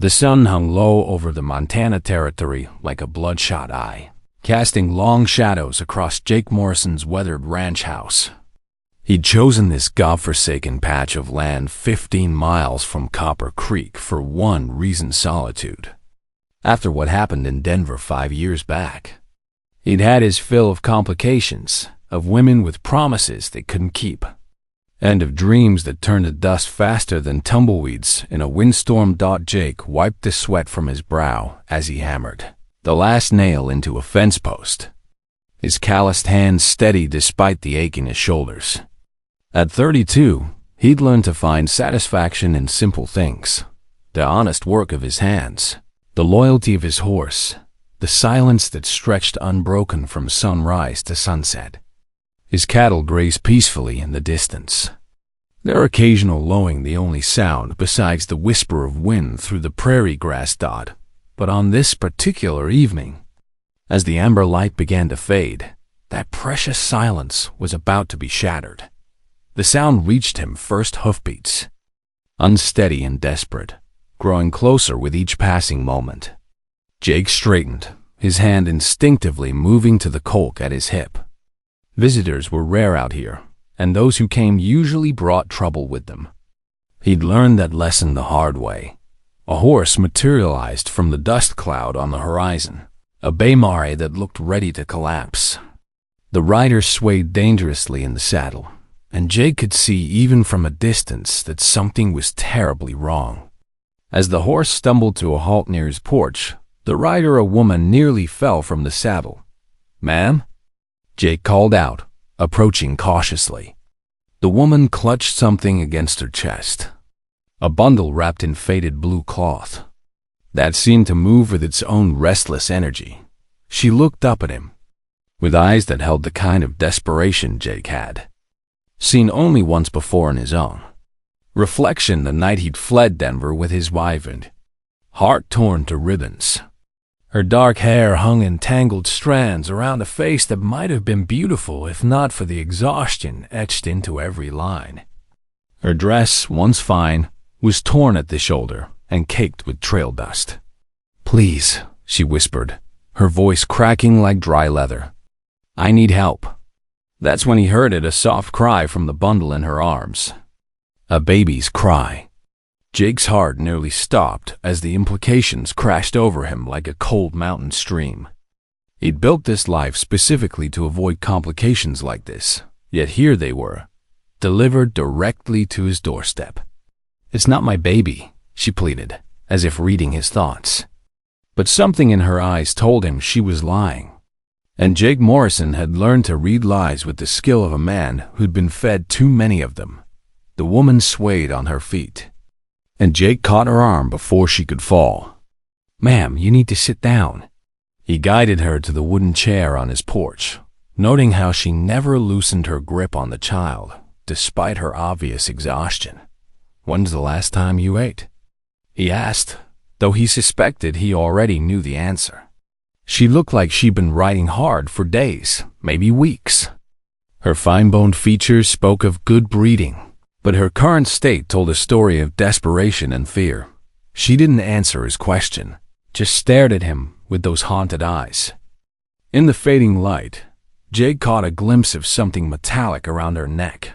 The sun hung low over the Montana territory like a bloodshot eye, casting long shadows across Jake Morrison's weathered ranch house. He'd chosen this godforsaken patch of land 15 miles from Copper Creek for one reason: solitude. After what happened in Denver 5 years back, he'd had his fill of complications, of women with promises they couldn't keep, and of dreams that turned to dust faster than tumbleweeds in a windstorm. Jake wiped the sweat from his brow as he hammered the last nail into a fence post, his calloused hands steady despite the ache in his shoulders. At 32, he'd learned to find satisfaction in simple things: the honest work of his hands, the loyalty of his horse, the silence that stretched unbroken from sunrise to sunset. His cattle grazed peacefully in the distance, their occasional lowing the only sound besides the whisper of wind through the prairie grass. But on this particular evening, as the amber light began to fade, that precious silence was about to be shattered. The sound reached him first: hoofbeats, unsteady and desperate, growing closer with each passing moment. Jake straightened, his hand instinctively moving to the Colt at his hip. Visitors were rare out here, and those who came usually brought trouble with them. He'd learned that lesson the hard way. A horse materialized from the dust cloud on the horizon, a bay mare that looked ready to collapse. The rider swayed dangerously in the saddle, and Jake could see even from a distance that something was terribly wrong. As the horse stumbled to a halt near his porch, the rider, a woman, nearly fell from the saddle. "Ma'am?" Jake called out, approaching cautiously. The woman clutched something against her chest, a bundle wrapped in faded blue cloth that seemed to move with its own restless energy. She looked up at him with eyes that held the kind of desperation Jake had seen only once before in his own reflection the night he'd fled Denver with his wife and heart torn to ribbons. Her dark hair hung in tangled strands around a face that might have been beautiful if not for the exhaustion etched into every line. Her dress, once fine, was torn at the shoulder and caked with trail dust. "Please," she whispered, her voice cracking like dry leather. "I need help." That's when he heard it, a soft cry from the bundle in her arms. A baby's cry. Jake's heart nearly stopped as the implications crashed over him like a cold mountain stream. He'd built this life specifically to avoid complications like this, yet here they were, delivered directly to his doorstep. "It's not my baby," she pleaded, as if reading his thoughts. But something in her eyes told him she was lying. And Jake Morrison had learned to read lies with the skill of a man who'd been fed too many of them. The woman swayed on her feet, and Jake caught her arm before she could fall. "Ma'am, you need to sit down." He guided her to the wooden chair on his porch, noting how she never loosened her grip on the child, despite her obvious exhaustion. "When's the last time you ate?" he asked, though he suspected he already knew the answer. She looked like she'd been riding hard for days, maybe weeks. Her fine-boned features spoke of good breeding, but her current state told a story of desperation and fear. She didn't answer his question, just stared at him with those haunted eyes. In the fading light, Jake caught a glimpse of something metallic around her neck,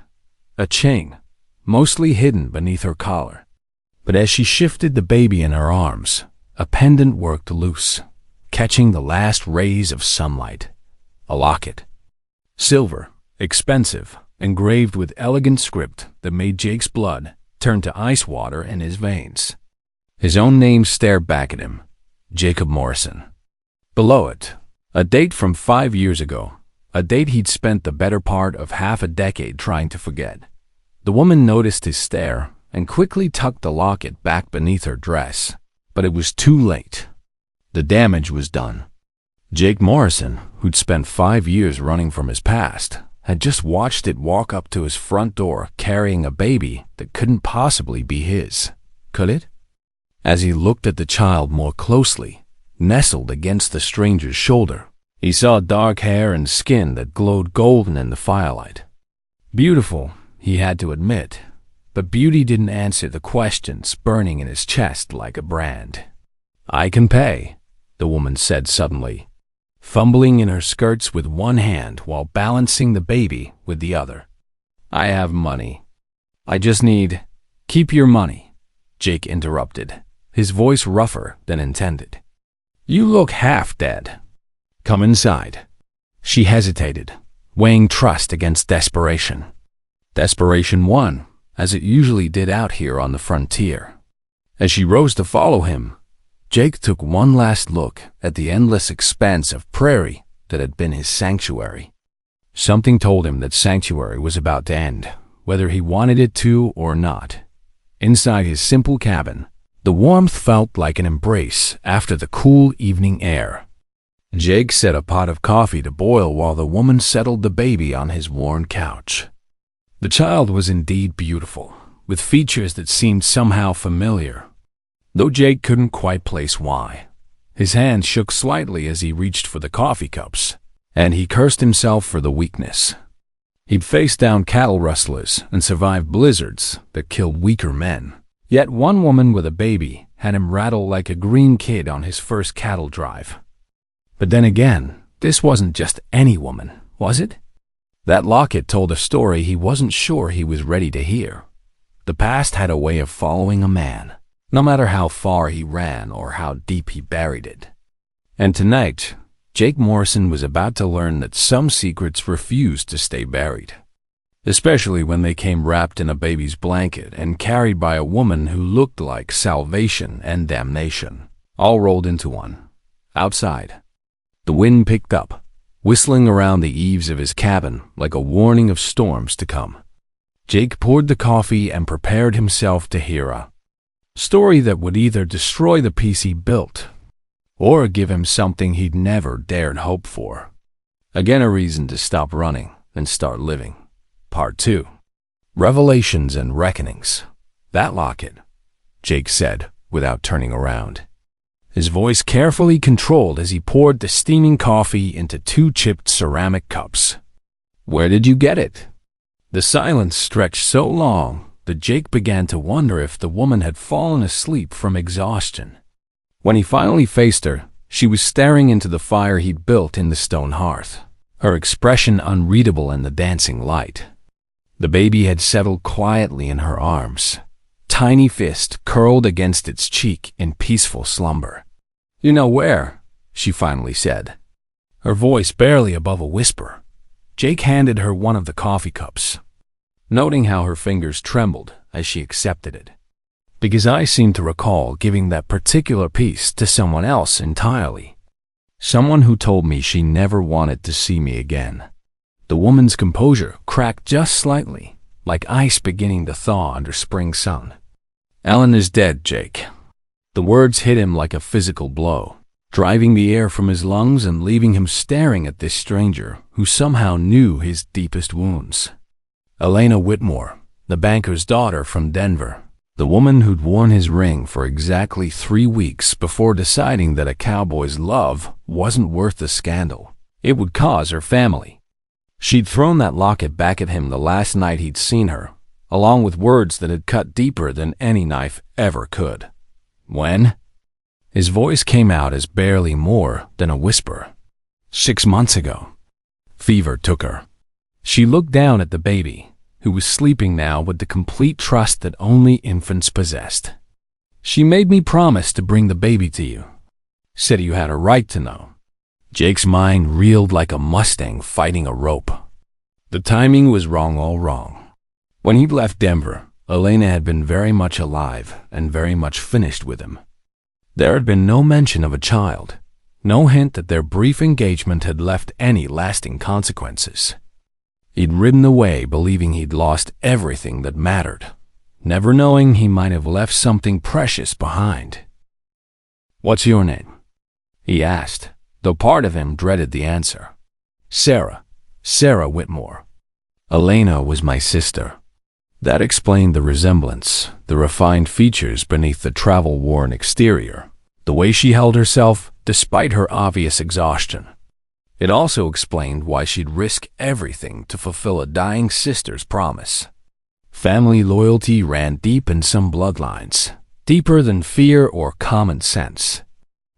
a chain, mostly hidden beneath her collar. But as she shifted the baby in her arms, a pendant worked loose, catching the last rays of sunlight. A locket. Silver, expensive, engraved with elegant script that made Jake's blood turn to ice water in his veins. His own name stared back at him, Jacob Morrison. Below it, a date from 5 years ago, a date he'd spent the better part of half a decade trying to forget. The woman noticed his stare and quickly tucked the locket back beneath her dress, but it was too late. The damage was done. Jake Morrison, who'd spent 5 years running from his past, had just watched it walk up to his front door carrying a baby that couldn't possibly be his. Could it? As he looked at the child more closely, nestled against the stranger's shoulder, he saw dark hair and skin that glowed golden in the firelight. Beautiful, he had to admit, but beauty didn't answer the questions burning in his chest like a brand. "I can pay," the woman said suddenly, fumbling in her skirts with one hand while balancing the baby with the other. "I have money. I just need—" "Keep your money," Jake interrupted, his voice rougher than intended. "You look half dead. Come inside." She hesitated, weighing trust against desperation. Desperation won, as it usually did out here on the frontier. As she rose to follow him, Jake took one last look at the endless expanse of prairie that had been his sanctuary. Something told him that sanctuary was about to end, whether he wanted it to or not. Inside his simple cabin, the warmth felt like an embrace after the cool evening air. Jake set a pot of coffee to boil while the woman settled the baby on his worn couch. The child was indeed beautiful, with features that seemed somehow familiar, though Jake couldn't quite place why. His hand shook slightly as he reached for the coffee cups, and he cursed himself for the weakness. He'd faced down cattle rustlers and survived blizzards that killed weaker men. Yet one woman with a baby had him rattle like a green kid on his first cattle drive. But then again, this wasn't just any woman, was it? That locket told a story he wasn't sure he was ready to hear. The past had a way of following a man, no matter how far he ran or how deep he buried it. And tonight, Jake Morrison was about to learn that some secrets refused to stay buried, especially when they came wrapped in a baby's blanket and carried by a woman who looked like salvation and damnation, all rolled into one. Outside, the wind picked up, whistling around the eaves of his cabin like a warning of storms to come. Jake poured the coffee and prepared himself to hear a story that would either destroy the peace he built or give him something he'd never dared hope for. Again, a reason to stop running and start living. Part 2. Revelations and Reckonings. "That locket," Jake said without turning around, his voice carefully controlled as he poured the steaming coffee into 2 chipped ceramic cups. "Where did you get it?" The silence stretched so long that Jake began to wonder if the woman had fallen asleep from exhaustion. When he finally faced her, she was staring into the fire he'd built in the stone hearth, her expression unreadable in the dancing light. The baby had settled quietly in her arms, tiny fist curled against its cheek in peaceful slumber. "You know where?" she finally said, her voice barely above a whisper. Jake handed her one of the coffee cups, noting how her fingers trembled as she accepted it. "Because I seem to recall giving that particular piece to someone else entirely. Someone who told me she never wanted to see me again." The woman's composure cracked just slightly, like ice beginning to thaw under spring sun. "Ellen is dead, Jake." The words hit him like a physical blow, driving the air from his lungs and leaving him staring at this stranger who somehow knew his deepest wounds. Elena Whitmore, the banker's daughter from Denver, the woman who'd worn his ring for exactly 3 weeks before deciding that a cowboy's love wasn't worth the scandal it would cause her family. She'd thrown that locket back at him the last night he'd seen her, along with words that had cut deeper than any knife ever could. "When?" His voice came out as barely more than a whisper. 6 months ago. Fever took her. She looked down at the baby, who was sleeping now with the complete trust that only infants possessed. "She made me promise to bring the baby to you. Said you had a right to know." Jake's mind reeled like a Mustang fighting a rope. The timing was wrong all wrong. When he'd left Denver, Elena had been very much alive and very much finished with him. There had been no mention of a child, no hint that their brief engagement had left any lasting consequences. He'd ridden away believing he'd lost everything that mattered, never knowing he might have left something precious behind. "What's your name?" he asked, though part of him dreaded the answer. Sarah Whitmore. Elena was my sister." That explained the resemblance, the refined features beneath the travel-worn exterior, the way she held herself despite her obvious exhaustion. It also explained why she'd risk everything to fulfill a dying sister's promise. Family loyalty ran deep in some bloodlines, deeper than fear or common sense.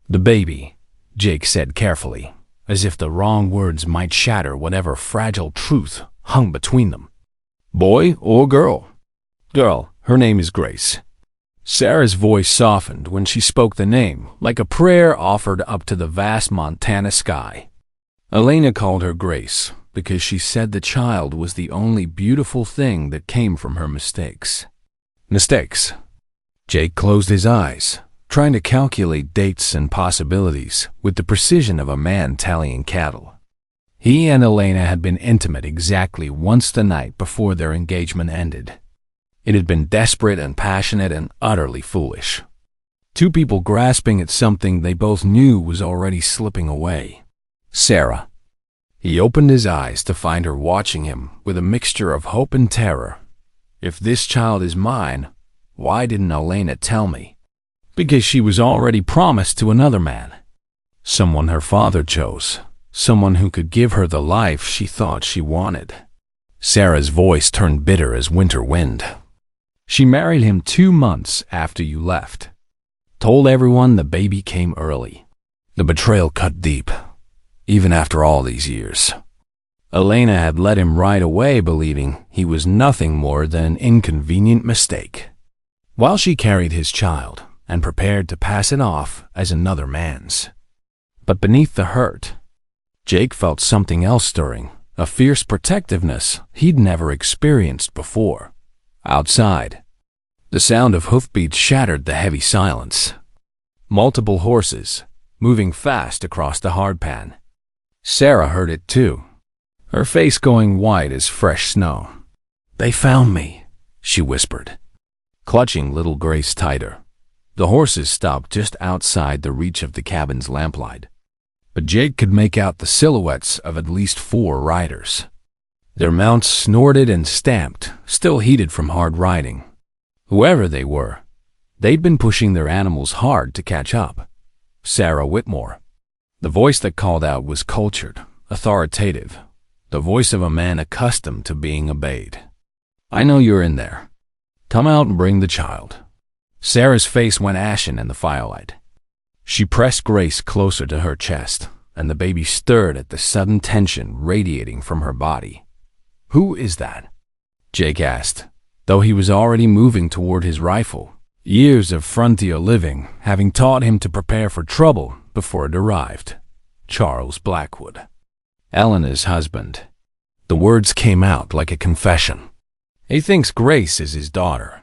"The baby," Jake said carefully, as if the wrong words might shatter whatever fragile truth hung between them. "Boy or girl?" "Girl. Her name is Grace." Sarah's voice softened when she spoke the name, like a prayer offered up to the vast Montana sky. Elena called her Grace because she said the child was the only beautiful thing that came from her mistakes. Mistakes. Jake closed his eyes, trying to calculate dates and possibilities with the precision of a man tallying cattle. He and Elena had been intimate exactly once the night before their engagement ended. It had been desperate and passionate and utterly foolish. Two people grasping at something they both knew was already slipping away. Sarah. He opened his eyes to find her watching him with a mixture of hope and terror. If this child is mine, why didn't Elena tell me? Because she was already promised to another man. Someone her father chose. Someone who could give her the life she thought she wanted. Sarah's voice turned bitter as winter wind. She married him 2 months after you left. Told everyone the baby came early. The betrayal cut deep, even after all these years. Elena had let him right away, believing he was nothing more than an inconvenient mistake, while she carried his child and prepared to pass it off as another man's. But beneath the hurt, Jake felt something else stirring, a fierce protectiveness he'd never experienced before. Outside, the sound of hoofbeats shattered the heavy silence. Multiple horses, moving fast across the hardpan. Sarah heard it too, her face going white as fresh snow. "They found me," she whispered, clutching little Grace tighter. The horses stopped just outside the reach of the cabin's lamplight, but Jake could make out the silhouettes of at least 4 riders. Their mounts snorted and stamped, still heated from hard riding. Whoever they were, they'd been pushing their animals hard to catch up. Sarah Whitmore. The voice that called out was cultured, authoritative, the voice of a man accustomed to being obeyed. "I know you're in there. Come out and bring the child." Sarah's face went ashen in the firelight. She pressed Grace closer to her chest, and the baby stirred at the sudden tension radiating from her body. "Who is that?" Jake asked, though he was already moving toward his rifle, years of frontier living having taught him to prepare for trouble before it arrived. "Charles Blackwood. Elena's husband." The words came out like a confession. "He thinks Grace is his daughter."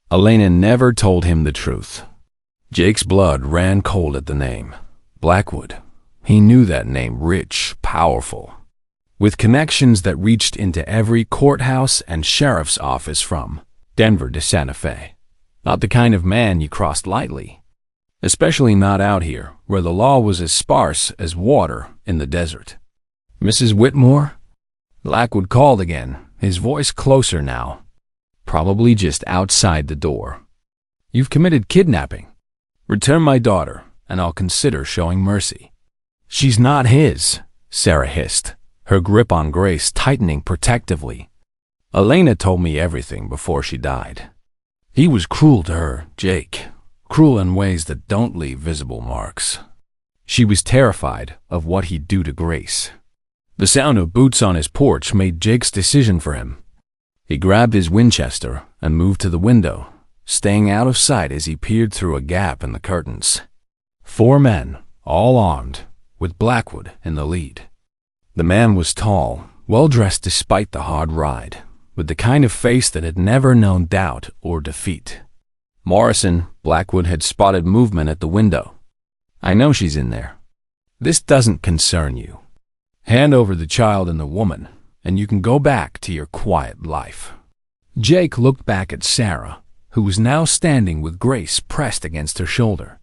Elena never told him the truth. Jake's blood ran cold at the name. Blackwood. He knew that name, rich, powerful, with connections that reached into every courthouse and sheriff's office from Denver to Santa Fe. Not the kind of man you crossed lightly, especially not out here where the law was as sparse as water in the desert. "Mrs. Whitmore?" Blackwood called again, his voice closer now, probably just outside the door. "You've committed kidnapping. Return my daughter, and I'll consider showing mercy." "She's not his," Sarah hissed, her grip on Grace tightening protectively. "Elena told me everything before she died. He was cruel to her, Jake, cruel in ways that don't leave visible marks." She was terrified of what he'd do to Grace. The sound of boots on his porch made Jake's decision for him. He grabbed his Winchester and moved to the window, staying out of sight as he peered through a gap in the curtains. 4 men, all armed, with Blackwood in the lead. The man was tall, well-dressed despite the hard ride, with the kind of face that had never known doubt or defeat. "Morrison," Blackwood had spotted movement at the window. "I know she's in there. This doesn't concern you. Hand over the child and the woman, and you can go back to your quiet life." Jake looked back at Sarah, who was now standing with Grace pressed against her shoulder.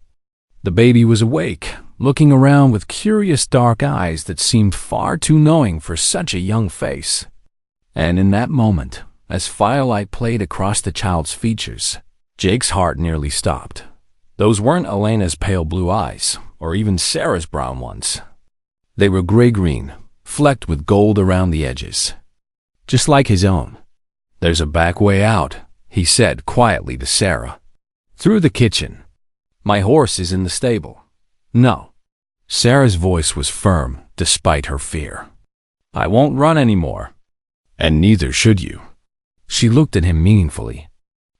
The baby was awake, looking around with curious dark eyes that seemed far too knowing for such a young face. And in that moment, as firelight played across the child's features, Jake's heart nearly stopped. Those weren't Elena's pale blue eyes, or even Sarah's brown ones. They were gray-green, flecked with gold around the edges. Just like his own. "There's a back way out," he said quietly to Sarah. "Through the kitchen. My horse is in the stable." "No." Sarah's voice was firm, despite her fear. "I won't run anymore." "And neither should you." She looked at him meaningfully.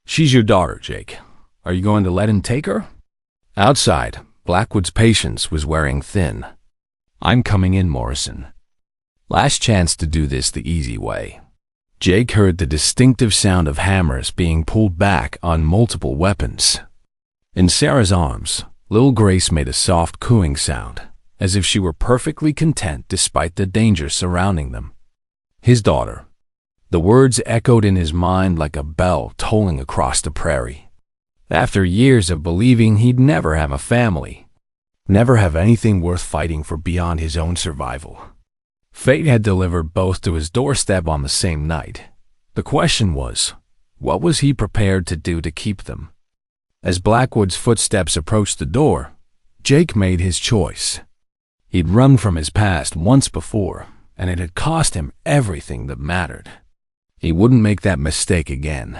"She's your daughter, Jake. Are you going to let him take her?" Outside, Blackwood's patience was wearing thin. "I'm coming in, Morrison. Last chance to do this the easy way." Jake heard the distinctive sound of hammers being pulled back on multiple weapons. In Sarah's arms, little Grace made a soft cooing sound, as if she were perfectly content despite the danger surrounding them. His daughter. The words echoed in his mind like a bell tolling across the prairie. After years of believing he'd never have a family, never have anything worth fighting for beyond his own survival, fate had delivered both to his doorstep on the same night. The question was, what was he prepared to do to keep them? As Blackwood's footsteps approached the door, Jake made his choice. He'd run from his past once before, and it had cost him everything that mattered. He wouldn't make that mistake again.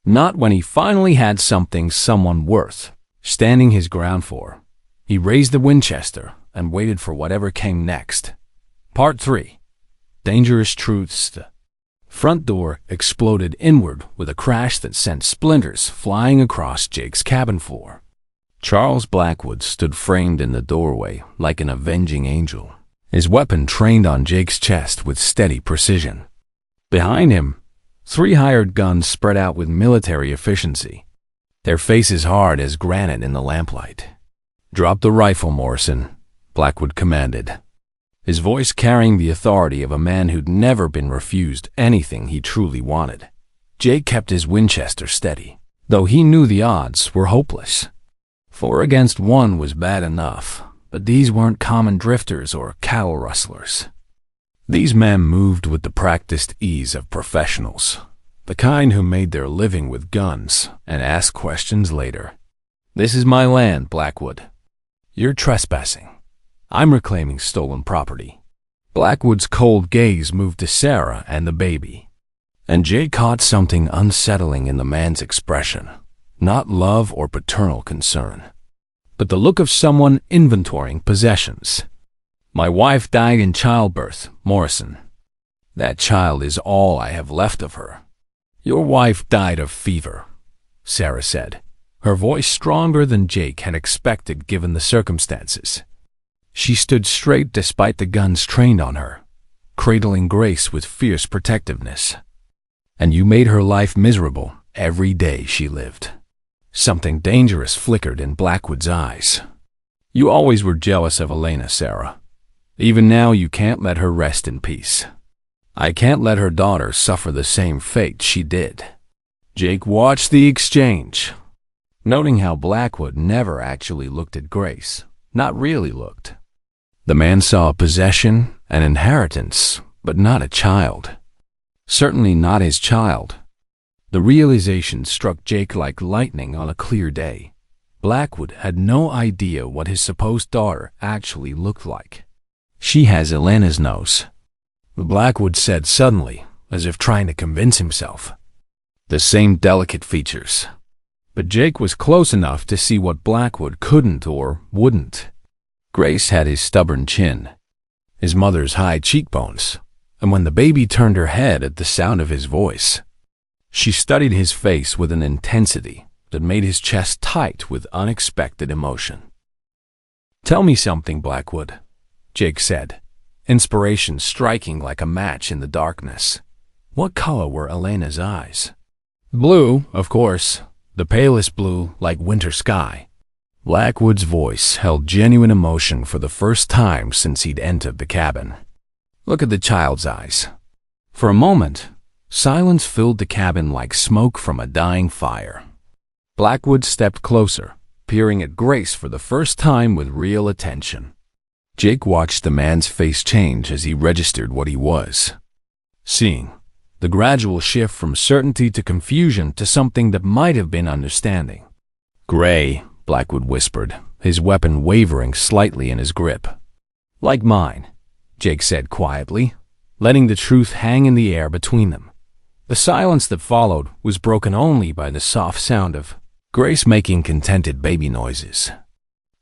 Not when he finally had someone worth standing his ground for. He raised the Winchester and waited for whatever came next. Part 3. Dangerous Truths. The front door exploded inward with a crash that sent splinters flying across Jake's cabin floor. Charles Blackwood stood framed in the doorway like an avenging angel, his weapon trained on Jake's chest with steady precision. Behind him, 3 hired guns spread out with military efficiency, their faces hard as granite in the lamplight. "Drop the rifle, Morrison," Blackwood commanded, his voice carrying the authority of a man who'd never been refused anything he truly wanted. Jake kept his Winchester steady, though he knew the odds were hopeless. 4 against 1 was bad enough, but these weren't common drifters or cattle rustlers. These men moved with the practiced ease of professionals, the kind who made their living with guns and asked questions later. "This is my land, Blackwood. You're trespassing. I'm reclaiming stolen property." Blackwood's cold gaze moved to Sarah and the baby, and Jake caught something unsettling in the man's expression. Not love or paternal concern, but the look of someone inventorying possessions. "My wife died in childbirth, Morrison. That child is all I have left of her." "Your wife died of fever," Sarah said, her voice stronger than Jake had expected given the circumstances. She stood straight despite the guns trained on her, cradling Grace with fierce protectiveness. "And you made her life miserable every day she lived." Something dangerous flickered in Blackwood's eyes. "You always were jealous of Elena, Sarah. Even now you can't let her rest in peace. I can't let her daughter suffer the same fate she did." Jake watched the exchange, noting how Blackwood never actually looked at Grace, not really looked. The man saw a possession, an inheritance, but not a child. Certainly not his child. The realization struck Jake like lightning on a clear day. Blackwood had no idea what his supposed daughter actually looked like. "She has Elena's nose," Blackwood said suddenly, as if trying to convince himself. "The same delicate features." But Jake was close enough to see what Blackwood couldn't or wouldn't. Grace had his stubborn chin, his mother's high cheekbones, and when the baby turned her head at the sound of his voice, she studied his face with an intensity that made his chest tight with unexpected emotion. "Tell me something, Blackwood," Jake said, inspiration striking like a match in the darkness. "What color were Elena's eyes?" "Blue, of course, the palest blue like winter sky." Blackwood's voice held genuine emotion for the first time since he'd entered the cabin. "Look at the child's eyes." For a moment, silence filled the cabin like smoke from a dying fire. Blackwood stepped closer, peering at Grace for the first time with real attention. Jake watched the man's face change as he registered what he was seeing, the gradual shift from certainty to confusion to something that might have been understanding. "Gray," Blackwood whispered, his weapon wavering slightly in his grip. "Like mine," Jake said quietly, letting the truth hang in the air between them. The silence that followed was broken only by the soft sound of Grace making contented baby noises,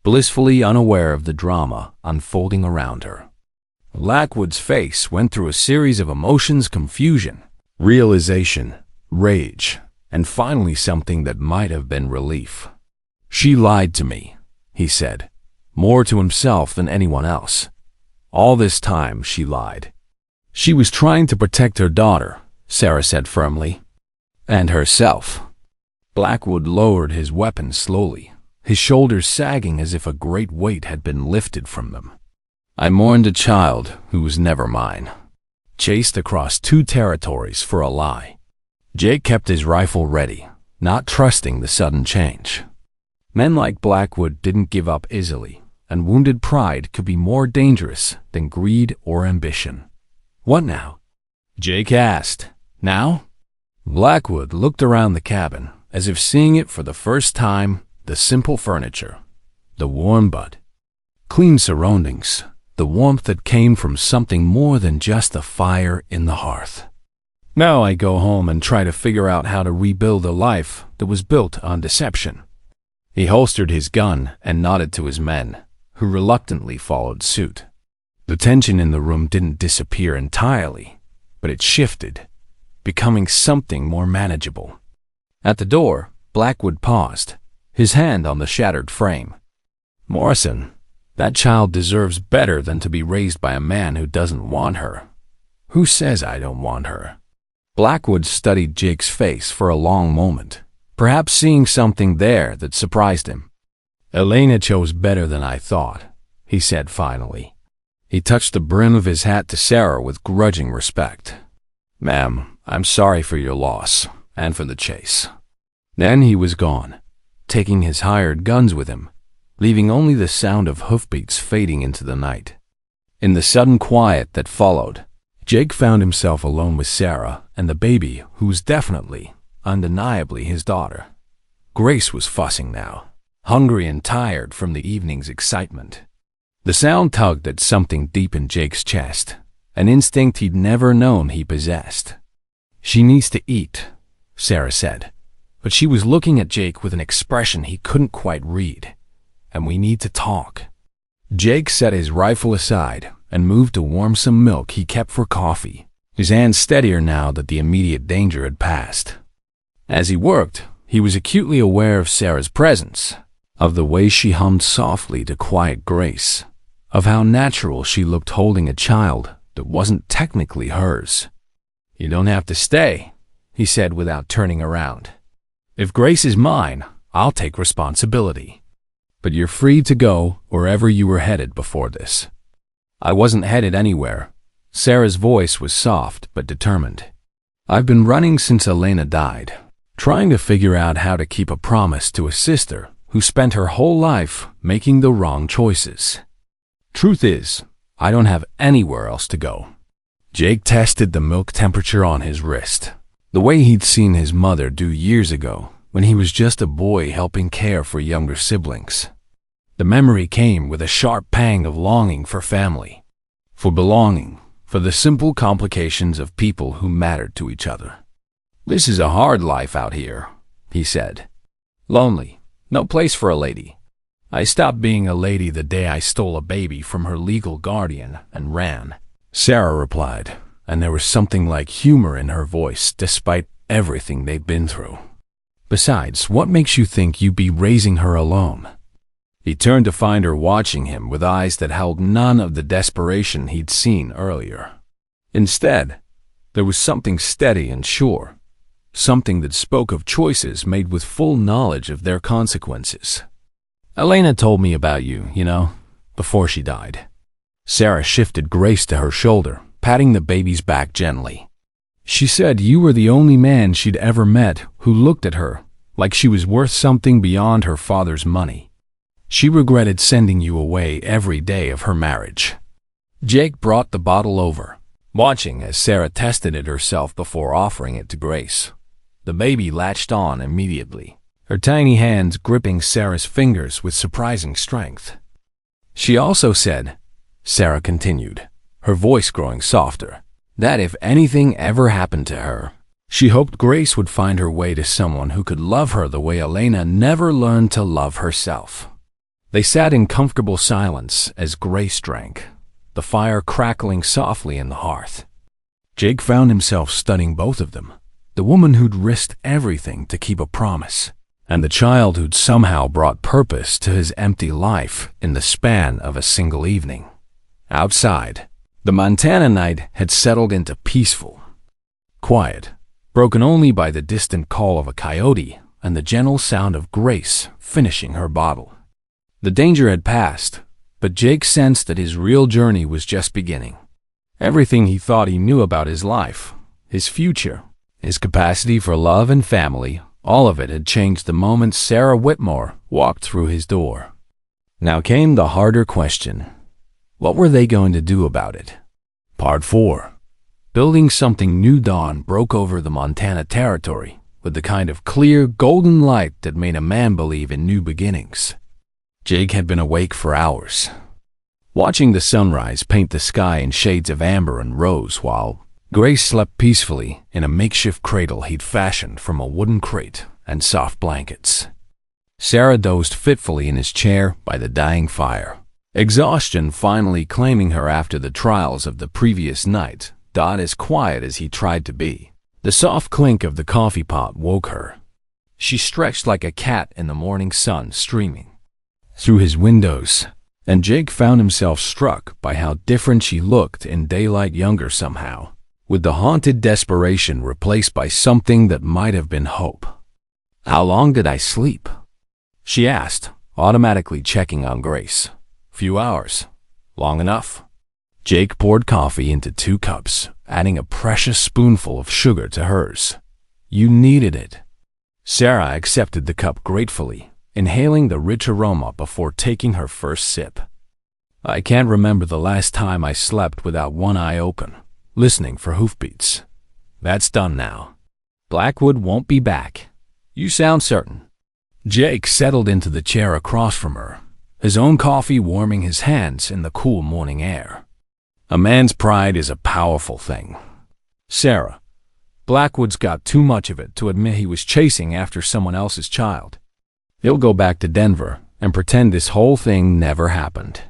blissfully unaware of the drama unfolding around her. Blackwood's face went through a series of emotions: confusion, realization, rage, and finally something that might have been relief. "She lied to me," he said, more to himself than anyone else. "All this time she lied." "She was trying to protect her daughter," Sarah said firmly. "And herself." Blackwood lowered his weapon slowly, his shoulders sagging as if a great weight had been lifted from them. "I mourned a child who was never mine, chased across 2 territories for a lie." Jake kept his rifle ready, not trusting the sudden change. Men like Blackwood didn't give up easily, and wounded pride could be more dangerous than greed or ambition. "What now?" Jake asked. "Now?" Blackwood looked around the cabin, as if seeing it for the first time: the simple furniture, the warm bed, clean surroundings, the warmth that came from something more than just a fire in the hearth. "Now I go home and try to figure out how to rebuild a life that was built on deception." He holstered his gun and nodded to his men, who reluctantly followed suit. The tension in the room didn't disappear entirely, but it shifted, becoming something more manageable. At the door, Blackwood paused, his hand on the shattered frame. "Morrison, that child deserves better than to be raised by a man who doesn't want her." "Who says I don't want her?" Blackwood studied Jake's face for a long moment, perhaps seeing something there that surprised him. "Elena chose better than I thought," he said finally. He touched the brim of his hat to Sarah with grudging respect. "Ma'am, I'm sorry for your loss, and for the chase." Then he was gone, taking his hired guns with him, leaving only the sound of hoofbeats fading into the night. In the sudden quiet that followed, Jake found himself alone with Sarah and the baby, who was definitely, undeniably his daughter. Grace was fussing now, hungry and tired from the evening's excitement. The sound tugged at something deep in Jake's chest, an instinct he'd never known he possessed. "She needs to eat," Sarah said, but she was looking at Jake with an expression he couldn't quite read. "And we need to talk." Jake set his rifle aside and moved to warm some milk he kept for coffee, his hands steadier now that the immediate danger had passed. As he worked, he was acutely aware of Sarah's presence, of the way she hummed softly to quiet Grace, of how natural she looked holding a child that wasn't technically hers. "You don't have to stay," he said without turning around. "If Grace is mine, I'll take responsibility. But you're free to go wherever you were headed before this." "I wasn't headed anywhere." Sarah's voice was soft but determined. "I've been running since Elena died, trying to figure out how to keep a promise to a sister who spent her whole life making the wrong choices. Truth is, I don't have anywhere else to go." Jake tested the milk temperature on his wrist, the way he'd seen his mother do years ago when he was just a boy helping care for younger siblings. The memory came with a sharp pang of longing for family, for belonging, for the simple complications of people who mattered to each other. "This is a hard life out here," he said. "Lonely, no place for a lady. I stopped being a lady the day I stole a baby from her legal guardian and ran," Sarah replied, and there was something like humor in her voice despite everything they'd been through. "Besides, what makes you think you'd be raising her alone?" He turned to find her watching him with eyes that held none of the desperation he'd seen earlier. Instead, there was something steady and sure, something that spoke of choices made with full knowledge of their consequences. "Elena told me about you, before she died." Sarah shifted Grace to her shoulder, patting the baby's back gently. "She said you were the only man she'd ever met who looked at her like she was worth something beyond her father's money. She regretted sending you away every day of her marriage." Jake brought the bottle over, watching as Sarah tested it herself before offering it to Grace. The baby latched on immediately, her tiny hands gripping Sarah's fingers with surprising strength. "She also said," Sarah continued, her voice growing softer, "that if anything ever happened to her, She hoped Grace would find her way to someone who could love her the way Elena never learned to love herself. They sat in comfortable silence as Grace drank, the fire crackling softly in the hearth. Jake found himself studying both of them, the woman who'd risked everything to keep a promise, and the child who'd somehow brought purpose to his empty life in the span of a single evening. Outside, the Montana night had settled into peaceful quiet, broken only by the distant call of a coyote and the gentle sound of Grace finishing her bottle. The danger had passed, but Jake sensed that his real journey was just beginning. Everything he thought he knew about his life, his future, his capacity for love and family, all of it had changed the moment Sarah Whitmore walked through his door. Now came the harder question. What were they going to do about it? Part 4. Building something new. Dawn broke over the Montana territory with the kind of clear, golden light that made a man believe in new beginnings. Jake had been awake for hours, watching the sunrise paint the sky in shades of amber and rose while Grace slept peacefully in a makeshift cradle he'd fashioned from a wooden crate and soft blankets. Sarah dozed fitfully in his chair by the dying fire, exhaustion finally claiming her after the trials of the previous night. Not as quiet as he tried to be. The soft clink of the coffee pot woke her. She stretched like a cat in the morning sun streaming through his windows, and Jake found himself struck by how different she looked in daylight, younger somehow, with the haunted desperation replaced by something that might have been hope. "How long did I sleep?" she asked, automatically checking on Grace. "Few hours. Long enough." Jake poured coffee into 2 cups, adding a precious spoonful of sugar to hers. "You needed it." Sarah accepted the cup gratefully, inhaling the rich aroma before taking her first sip. "I can't remember the last time I slept without one eye open, listening for hoofbeats. That's done now. Blackwood won't be back. You sound certain." Jake settled into the chair across from her, his own coffee warming his hands in the cool morning air. A man's pride is a powerful thing. Sarah, Blackwood's got too much of it to admit he was chasing after someone else's child. He'll go back to Denver and pretend this whole thing never happened.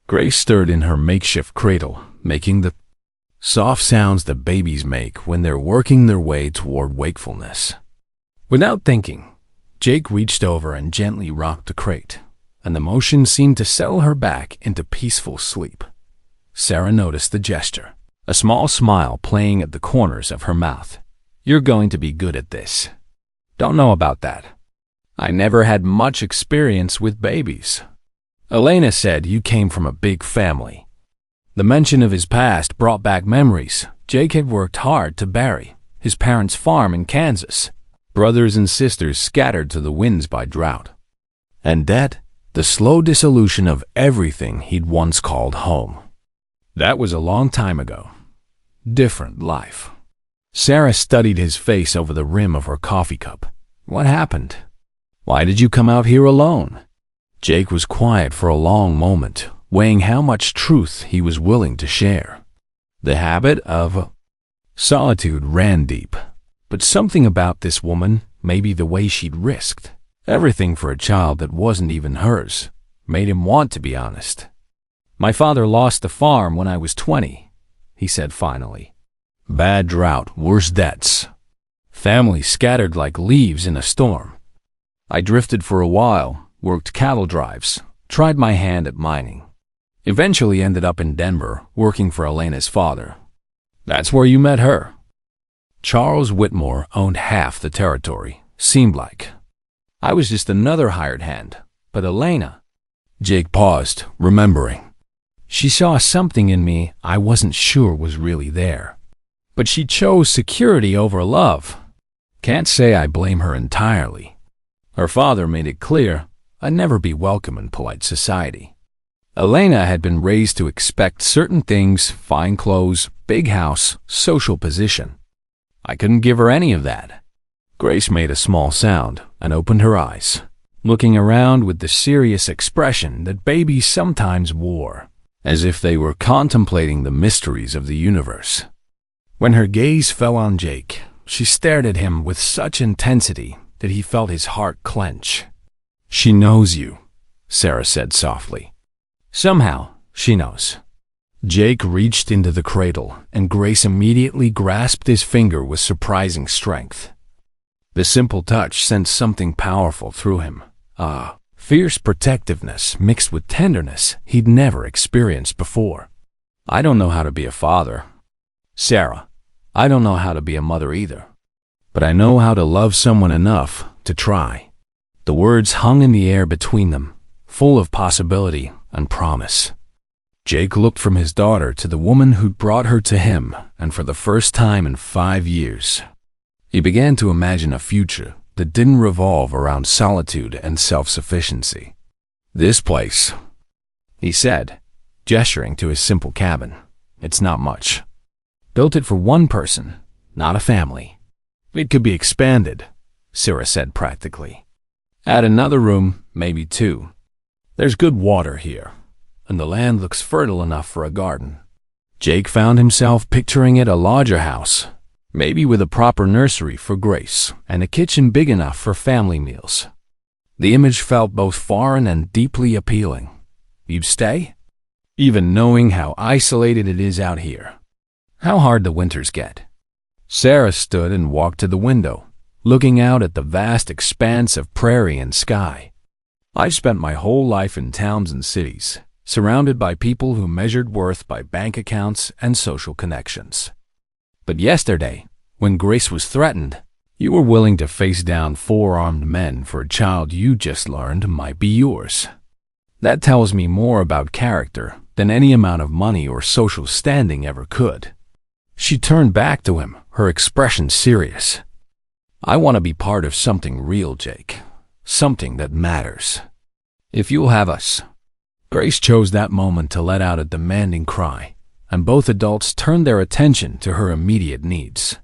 Grace stirred in her makeshift cradle, making the soft sounds that babies make when they're working their way toward wakefulness. Without thinking, Jake reached over and gently rocked the crate, and the motion seemed to settle her back into peaceful sleep. Sarah noticed the gesture, a small smile playing at the corners of her mouth. "You're going to be good at this." "Don't know about that. I never had much experience with babies." "Elena said you came from a big family." The mention of his past brought back memories Jake had worked hard to bury. His parents' farm in Kansas, brothers and sisters scattered to the winds by drought, and debt, the slow dissolution of everything he'd once called home. That was a long time ago. Different life. Sarah studied his face over the rim of her coffee cup. "What happened? Why did you come out here alone?" Jake was quiet for a long moment, weighing how much truth he was willing to share. The habit of solitude ran deep, but something about this woman, maybe the way she'd risked everything for a child that wasn't even hers, made him want to be honest. "My father lost the farm when I was 20, he said finally. "Bad drought, worse debts. Family scattered like leaves in a storm. I drifted for a while, worked cattle drives, tried my hand at mining. Eventually ended up in Denver, working for Elena's father. That's where you met her." Charles Whitmore owned half the territory, seemed like. "I was just another hired hand, but Elena..." Jake paused, remembering. "She saw something in me I wasn't sure was really there. But she chose security over love. Can't say I blame her entirely. Her father made it clear I'd never be welcome in polite society. Elena had been raised to expect certain things: fine clothes, big house, social position. I couldn't give her any of that." Grace made a small sound and opened her eyes, looking around with the serious expression that babies sometimes wore, as if they were contemplating the mysteries of the universe. When her gaze fell on Jake, She stared at him with such intensity that he felt his heart clench. "She knows you," Sarah said softly. "Somehow, she knows." Jake reached into the cradle, and Grace immediately grasped his finger with surprising strength. The simple touch sent something powerful through him, a fierce protectiveness mixed with tenderness he'd never experienced before. "I don't know how to be a father, Sarah. I don't know how to be a mother either. But I know how to love someone enough to try." The words hung in the air between them, full of possibility and promise. Jake looked from his daughter to the woman who'd brought her to him, and for the first time in 5 years, he began to imagine a future that didn't revolve around solitude and self-sufficiency. "This place," he said, gesturing to his simple cabin. "It's not much. Built it for one person, not a family. It could be expanded," Sarah said practically. "Add another room, maybe 2. There's good water here, and the land looks fertile enough for a garden." Jake found himself picturing it a larger house, maybe with a proper nursery for Grace and a kitchen big enough for family meals. The image felt both foreign and deeply appealing. "You'd stay? Even knowing how isolated it is out here. How hard the winters get." Sarah stood and walked to the window, looking out at the vast expanse of prairie and sky. "I've spent my whole life in towns and cities, surrounded by people who measured worth by bank accounts and social connections. But yesterday, when Grace was threatened, you were willing to face down 4 armed men for a child you just learned might be yours. That tells me more about character than any amount of money or social standing ever could." She turned back to him, her expression serious. "I want to be part of something real, Jake. Something that matters. If you'll have us." Grace chose that moment to let out a demanding cry, and both adults turned their attention to her immediate needs.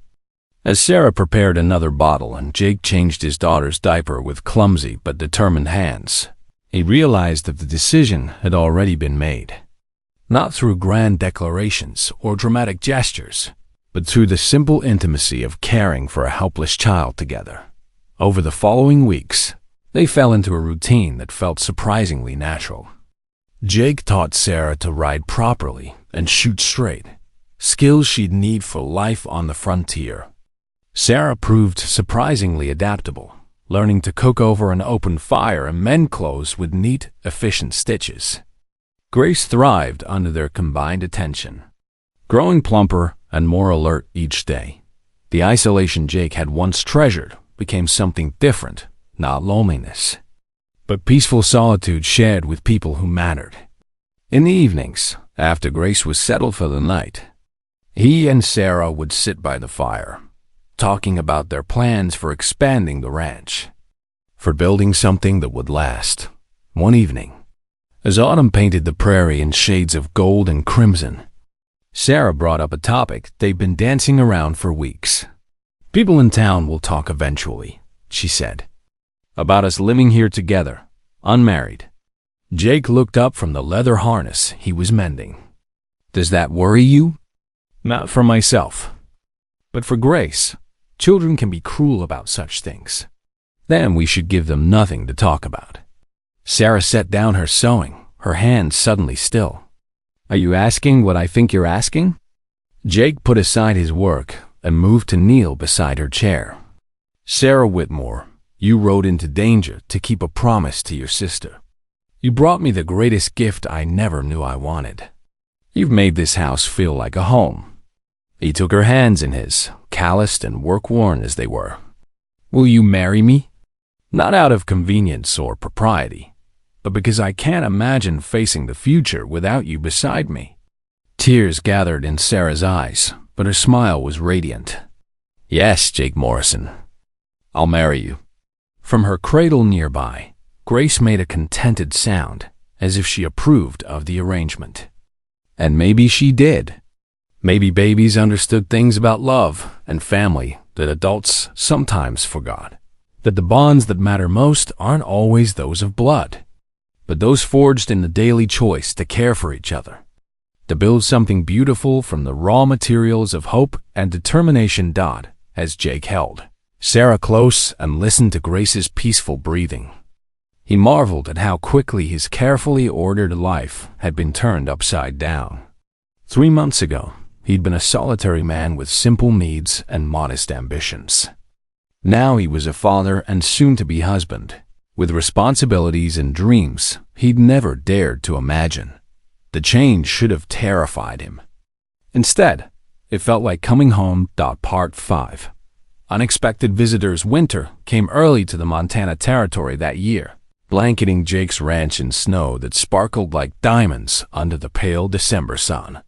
As Sarah prepared another bottle and Jake changed his daughter's diaper with clumsy but determined hands, he realized that the decision had already been made. Not through grand declarations or dramatic gestures, but through the simple intimacy of caring for a helpless child together. Over the following weeks, they fell into a routine that felt surprisingly natural. Jake taught Sarah to ride properly and shoot straight, skills she'd need for life on the frontier. Sarah proved surprisingly adaptable, learning to cook over an open fire and mend clothes with neat, efficient stitches. Grace thrived under their combined attention, growing plumper and more alert each day. The isolation Jake had once treasured became something different, not loneliness, but peaceful solitude shared with people who mattered. In the evenings, after Grace was settled for the night, he and Sarah would sit by the fire, talking about their plans for expanding the ranch, for building something that would last. One evening, as autumn painted the prairie in shades of gold and crimson, Sarah brought up a topic they'd been dancing around for weeks. "People in town will talk eventually," she said, "about us living here together, unmarried." Jake looked up from the leather harness he was mending. "Does that worry you?" "Not for myself. But for Grace, children can be cruel about such things. Then we should give them nothing to talk about." Sarah set down her sewing, her hands suddenly still. "Are you asking what I think you're asking?" Jake put aside his work and moved to kneel beside her chair. "Sarah Whitmore, you rode into danger to keep a promise to your sister. You brought me the greatest gift I never knew I wanted. You've made this house feel like a home." He took her hands in his, calloused and work-worn as they were. "Will you marry me? Not out of convenience or propriety, but because I can't imagine facing the future without you beside me." Tears gathered in Sarah's eyes, but her smile was radiant. "Yes, Jake Morrison, I'll marry you." From her cradle nearby, Grace made a contented sound, as if she approved of the arrangement. And maybe she did. Maybe babies understood things about love and family that adults sometimes forgot. That the bonds that matter most aren't always those of blood, but those forged in the daily choice to care for each other, to build something beautiful from the raw materials of hope and determination. as Jake held Sarah close and listened to Grace's peaceful breathing. He marveled at how quickly his carefully ordered life had been turned upside down. 3 months ago, he'd been a solitary man with simple needs and modest ambitions. Now he was a father and soon-to-be husband, with responsibilities and dreams he'd never dared to imagine. The change should have terrified him. Instead, it felt like coming home. Part 5. Unexpected visitors. Winter came early to the Montana Territory that year, blanketing Jake's ranch in snow that sparkled like diamonds under the pale December sun.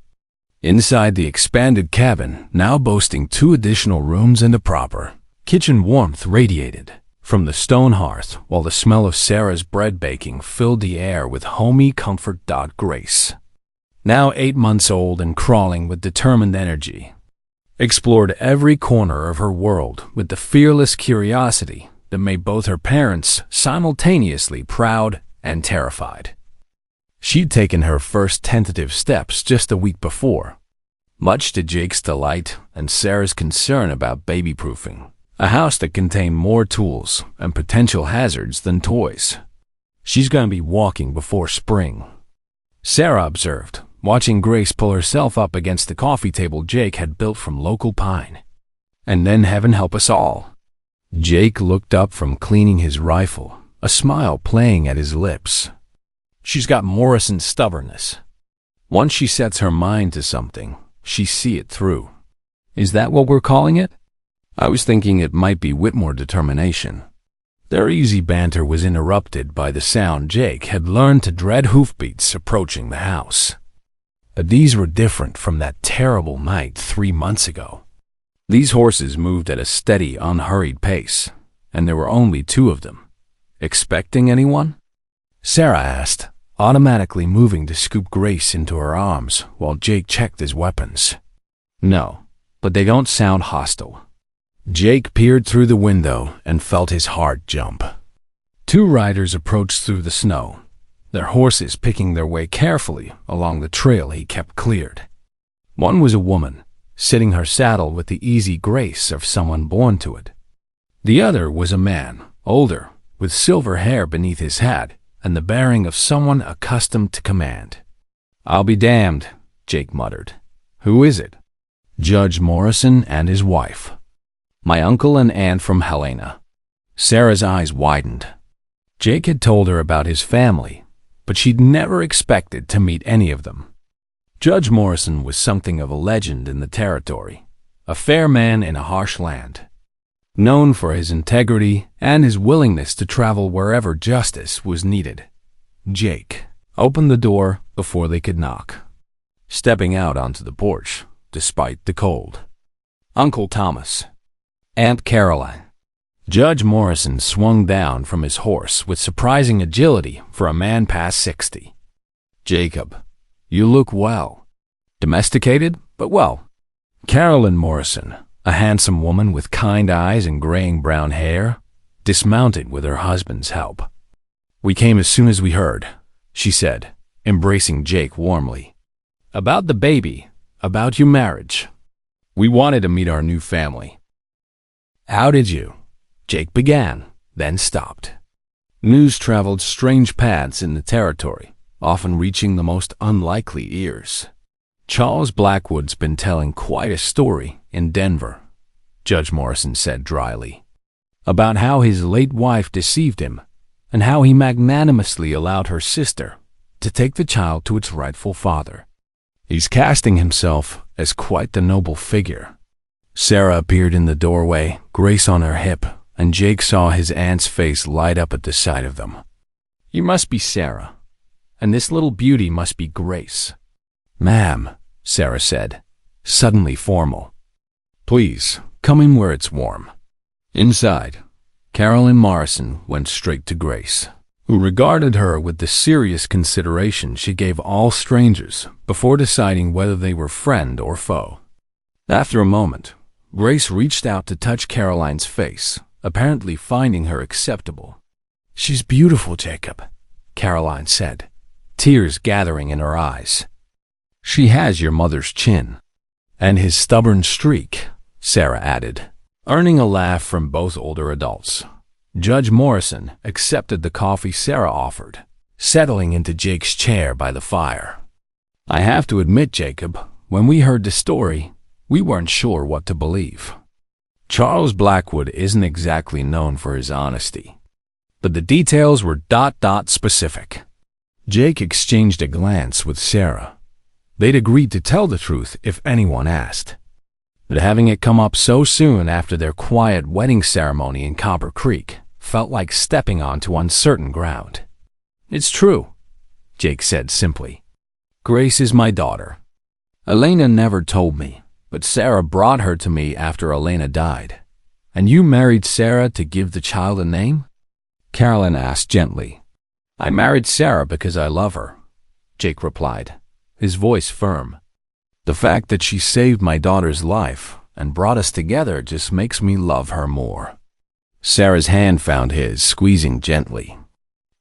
Inside the expanded cabin, now boasting 2 additional rooms and a proper kitchen, warmth radiated from the stone hearth, while the smell of Sarah's bread baking filled the air with homey comfort. Grace, now 8 months old and crawling with determined energy, explored every corner of her world with the fearless curiosity that made both her parents simultaneously proud and terrified. She'd taken her first tentative steps just a week before, much to Jake's delight and Sarah's concern about baby-proofing a house that contained more tools and potential hazards than toys. "She's going to be walking before spring," Sarah observed, watching Grace pull herself up against the coffee table Jake had built from local pine. "And then heaven help us all." Jake looked up from cleaning his rifle, a smile playing at his lips. "She's got Morrison's stubbornness. Once she sets her mind to something, she see it through." "Is that what we're calling it?" "I was thinking it might be Whitmore determination." Their easy banter was interrupted by the sound Jake had learned to dread: hoofbeats approaching the house. But these were different from that terrible night 3 months ago. These horses moved at a steady, unhurried pace, and there were only 2 of them. "Expecting anyone?" Sarah asked, automatically moving to scoop Grace into her arms while Jake checked his weapons. "No, but they don't sound hostile." Jake peered through the window and felt his heart jump. 2 riders approached through the snow, their horses picking their way carefully along the trail he kept cleared. One was a woman, sitting her saddle with the easy grace of someone born to it. The other was a man, older, with silver hair beneath his hat and the bearing of someone accustomed to command. "I'll be damned," Jake muttered. "Who is it?" "Judge Morrison and his wife. My uncle and aunt from Helena." Sarah's eyes widened. Jake had told her about his family, but she'd never expected to meet any of them. Judge Morrison was something of a legend in the territory, a fair man in a harsh land, known for his integrity and his willingness to travel wherever justice was needed. Jake opened the door before they could knock, stepping out onto the porch despite the cold. "Uncle Thomas, Aunt Caroline." Judge Morrison swung down from his horse with surprising agility for a man past 60. "Jacob, you look well. Domesticated, but well." Carolyn Morrison, a handsome woman with kind eyes and graying brown hair, dismounted with her husband's help. "We came as soon as we heard," she said, embracing Jake warmly. "About the baby, about your marriage. We wanted to meet our new family." "How did you?" Jake began, then stopped. News traveled strange paths in the territory, often reaching the most unlikely ears. "Charles Blackwood's been telling quite a story in Denver," Judge Morrison said dryly, "about how his late wife deceived him and how he magnanimously allowed her sister to take the child to its rightful father. He's casting himself as quite the noble figure." Sarah appeared in the doorway, Grace on her hip, and Jake saw his aunt's face light up at the sight of them. "You must be Sarah, and this little beauty must be Grace." "Ma'am," Sarah said, suddenly formal. "Please, come in where it's warm." Inside, Carolyn Morrison went straight to Grace, who regarded her with the serious consideration she gave all strangers before deciding whether they were friend or foe. After a moment, Grace reached out to touch Caroline's face, apparently finding her acceptable. "She's beautiful, Jacob," Caroline said, tears gathering in her eyes. "She has your mother's chin." "And his stubborn streak," Sarah added. Earning a laugh from both older adults, Judge Morrison accepted the coffee Sarah offered, settling into Jake's chair by the fire. I have to admit, Jacob, when we heard the story, we weren't sure what to believe. Charles Blackwood isn't exactly known for his honesty, but the details were specific. Jake exchanged a glance with Sarah. They'd agreed to tell the truth if anyone asked. But having it come up so soon after their quiet wedding ceremony in Copper Creek felt like stepping onto uncertain ground. "It's true," Jake said simply. "Grace is my daughter. Elena never told me, but Sarah brought her to me after Elena died. And you married Sarah to give the child a name?" Carolyn asked gently. "I married Sarah because I love her," Jake replied, his voice firm. "The fact that she saved my daughter's life and brought us together just makes me love her more." Sarah's hand found his, squeezing gently.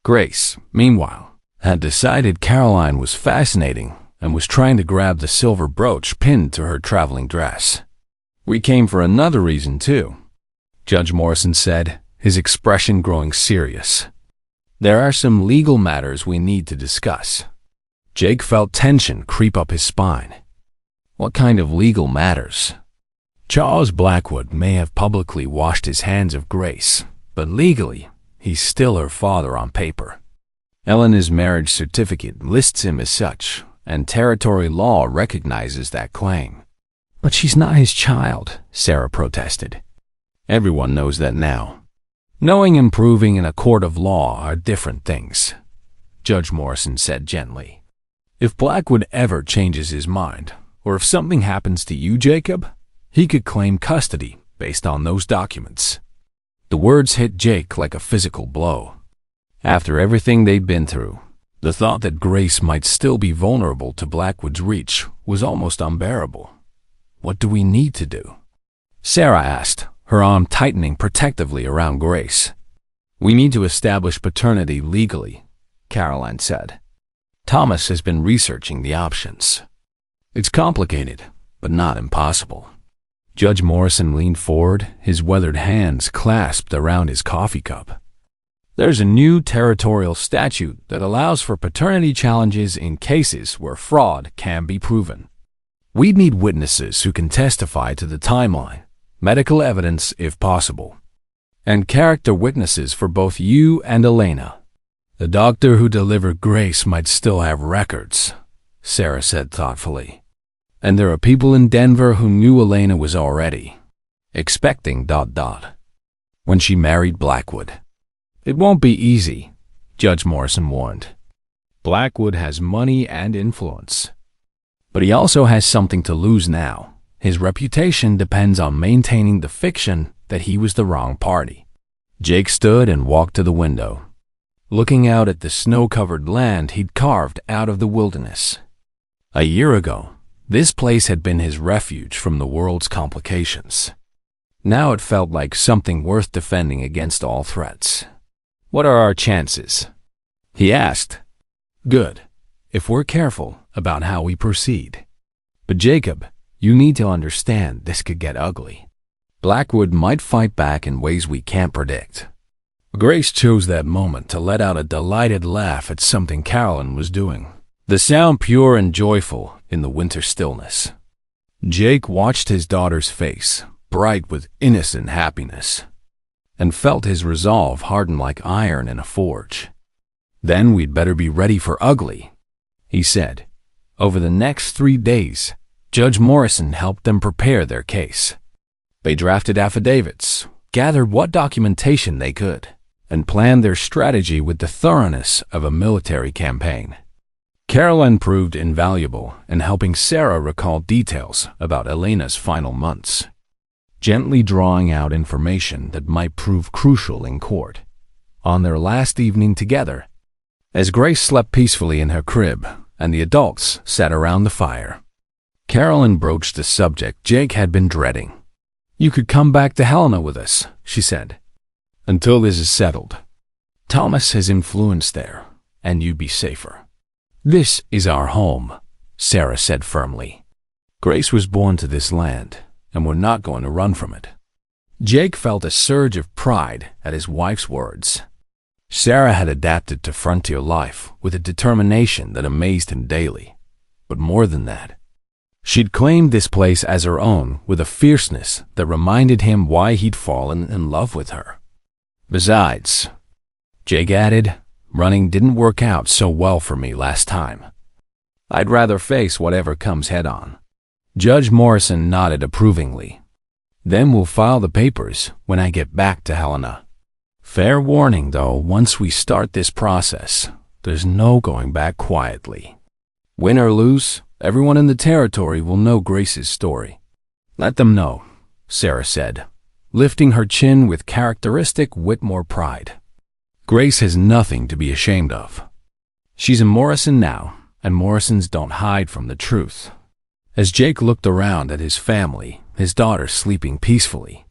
Grace, meanwhile, had decided Caroline was fascinating and was trying to grab the silver brooch pinned to her traveling dress. "We came for another reason, too," Judge Morrison said, his expression growing serious. "There are some legal matters we need to discuss." Jake felt tension creep up his spine. What kind of legal matters? Charles Blackwood may have publicly washed his hands of Grace, but legally, he's still her father on paper. Elena's marriage certificate lists him as such, and territory law recognizes that claim. "But she's not his child," Sarah protested. "Everyone knows that now. Knowing and proving in a court of law are different things," Judge Morrison said gently. "If Blackwood ever changes his mind, or if something happens to you, Jacob, he could claim custody based on those documents." The words hit Jake like a physical blow. After everything they'd been through, the thought that Grace might still be vulnerable to Blackwood's reach was almost unbearable. "What do we need to do?" Sarah asked, her arm tightening protectively around Grace. "We need to establish paternity legally," Caroline said. "Thomas has been researching the options. It's complicated, but not impossible." Judge Morrison leaned forward, his weathered hands clasped around his coffee cup. "There's a new territorial statute that allows for paternity challenges in cases where fraud can be proven. We'd need witnesses who can testify to the timeline, medical evidence if possible, and character witnesses for both you and Elena. The doctor who delivered Grace might still have records," Sarah said thoughtfully. "And there are people in Denver who knew Elena was already expecting ... when she married Blackwood. It won't be easy," Judge Morrison warned. "Blackwood has money and influence. But he also has something to lose now. His reputation depends on maintaining the fiction that he was the wrong party." Jake stood and walked to the window, looking out at the snow-covered land he'd carved out of the wilderness. A year ago, this place had been his refuge from the world's complications. Now it felt like something worth defending against all threats. "What are our chances?" he asked. "Good, if we're careful about how we proceed. But Jacob, you need to understand this could get ugly. Blackwood might fight back in ways we can't predict." Grace chose that moment to let out a delighted laugh at something Carolyn was doing, the sound pure and joyful in the winter stillness. Jake watched his daughter's face, bright with innocent happiness, and felt his resolve harden like iron in a forge. "Then we'd better be ready for ugly," he said. Over the next 3 days, Judge Morrison helped them prepare their case. They drafted affidavits, gathered what documentation they could, and planned their strategy with the thoroughness of a military campaign. Caroline proved invaluable in helping Sarah recall details about Elena's final months, gently drawing out information that might prove crucial in court. On their last evening together, as Grace slept peacefully in her crib and the adults sat around the fire, Caroline broached the subject Jake had been dreading. "You could come back to Helena with us," she said, "until this is settled. Thomas has influence there, and you'd be safer." "This is our home," Sarah said firmly. "Grace was born to this land, and we're not going to run from it." Jake felt a surge of pride at his wife's words. Sarah had adapted to frontier life with a determination that amazed him daily. But more than that, she'd claimed this place as her own with a fierceness that reminded him why he'd fallen in love with her. Besides, Jake added, running didn't work out so well for me last time. I'd rather face whatever comes head on. Judge Morrison nodded approvingly. Then we'll file the papers when I get back to Helena. Fair warning though, once we start this process, there's no going back quietly. Win or lose, everyone in the territory will know Grace's story. Let them know, Sarah said, lifting her chin with characteristic Whitmore pride. Grace has nothing to be ashamed of. She's a Morrison now, and Morrisons don't hide from the truth. As Jake looked around at his family, his daughter sleeping peacefully,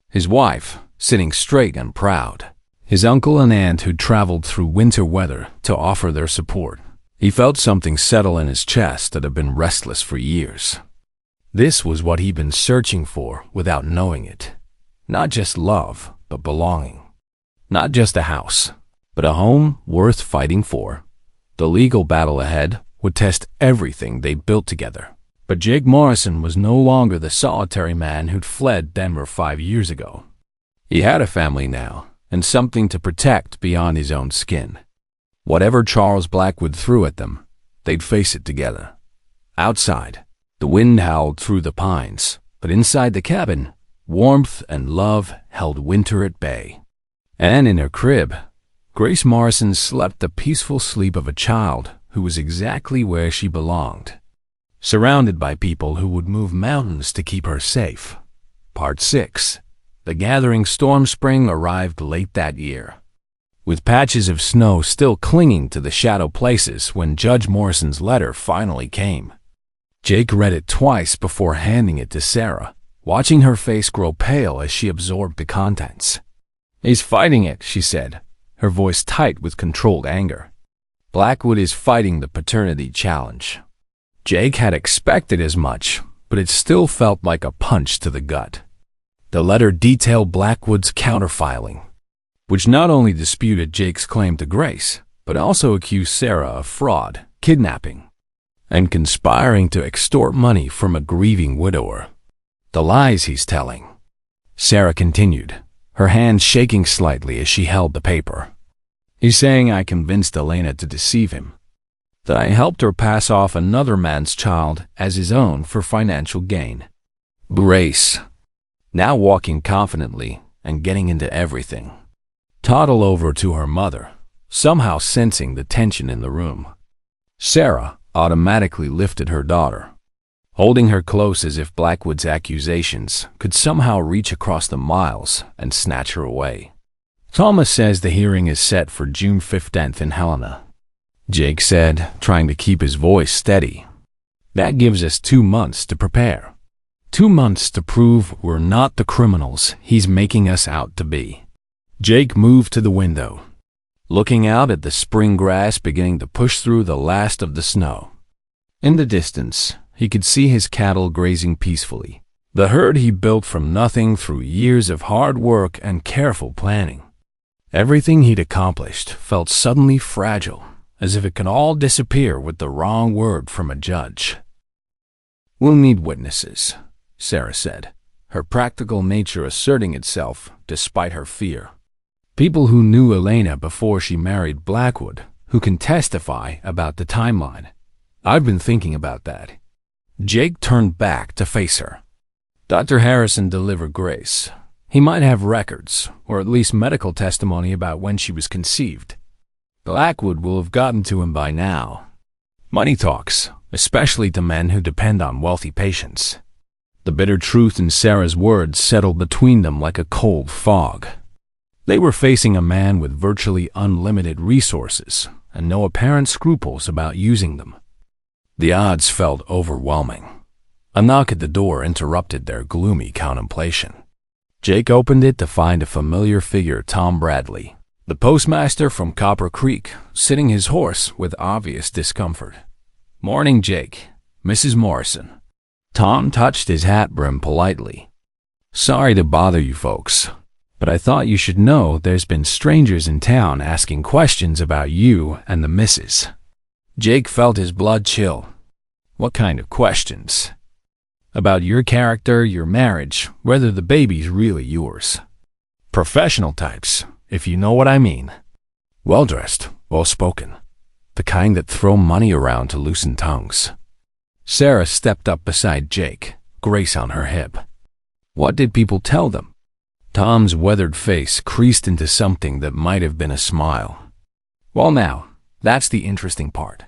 his wife sitting straight and proud, his uncle and aunt who'd traveled through winter weather to offer their support, he felt something settle in his chest that had been restless for years. This was what he'd been searching for without knowing it. Not just love, but belonging. Not just a house, but a home worth fighting for. The legal battle ahead would test everything they'd built together. But Jake Morrison was no longer the solitary man who'd fled Denver 5 years ago. He had a family now, and something to protect beyond his own skin. Whatever Charles Blackwood threw at them, they'd face it together. Outside, the wind howled through the pines, but inside the cabin, warmth and love held winter at bay. And in her crib, Grace Morrison slept the peaceful sleep of a child who was exactly where she belonged. Surrounded by people who would move mountains to keep her safe. Part 6. The gathering storm spring arrived late that year, with patches of snow still clinging to the shadow places when Judge Morrison's letter finally came. Jake read it twice before handing it to Sarah, watching her face grow pale as she absorbed the contents. He's fighting it, she said, her voice tight with controlled anger. Blackwood is fighting the paternity challenge. Jake had expected as much, but it still felt like a punch to the gut. The letter detailed Blackwood's counterfiling, which not only disputed Jake's claim to Grace, but also accused Sarah of fraud, kidnapping, and conspiring to extort money from a grieving widower. The lies he's telling, Sarah continued, her hand shaking slightly as she held the paper. He's saying I convinced Elena to deceive him, that I helped her pass off another man's child as his own for financial gain. Grace, now walking confidently and getting into everything, toddled over to her mother, somehow sensing the tension in the room. Sarah automatically lifted her daughter, holding her close as if Blackwood's accusations could somehow reach across the miles and snatch her away. Thomas says the hearing is set for June 15th in Helena, Jake said, trying to keep his voice steady. That gives us 2 months to prepare. 2 months to prove we're not the criminals he's making us out to be. Jake moved to the window, looking out at the spring grass beginning to push through the last of the snow. In the distance, he could see his cattle grazing peacefully, the herd he built from nothing through years of hard work and careful planning. Everything he'd accomplished felt suddenly fragile, as if it could all disappear with the wrong word from a judge. We'll need witnesses, Sarah said, her practical nature asserting itself despite her fear. People who knew Elena before she married Blackwood, who can testify about the timeline. I've been thinking about that. Jake turned back to face her. Dr. Harrison delivered Grace. He might have records, or at least medical testimony about when she was conceived. Blackwood will have gotten to him by now. Money talks, especially to men who depend on wealthy patients. The bitter truth in Sarah's words settled between them like a cold fog. They were facing a man with virtually unlimited resources and no apparent scruples about using them. The odds felt overwhelming. A knock at the door interrupted their gloomy contemplation. Jake opened it to find a familiar figure, Tom Bradley, the postmaster from Copper Creek, sitting his horse with obvious discomfort. "Morning, Jake. Mrs. Morrison." Tom touched his hat brim politely. Sorry to bother you folks, but I thought you should know there's been strangers in town asking questions about you and the missus. Jake felt his blood chill. What kind of questions? About your character, your marriage, whether the baby's really yours. Professional types, if you know what I mean. Well-dressed, well-spoken. The kind that throw money around to loosen tongues. Sarah stepped up beside Jake, Grace on her hip. What did people tell them? Tom's weathered face creased into something that might have been a smile. Well now, that's the interesting part.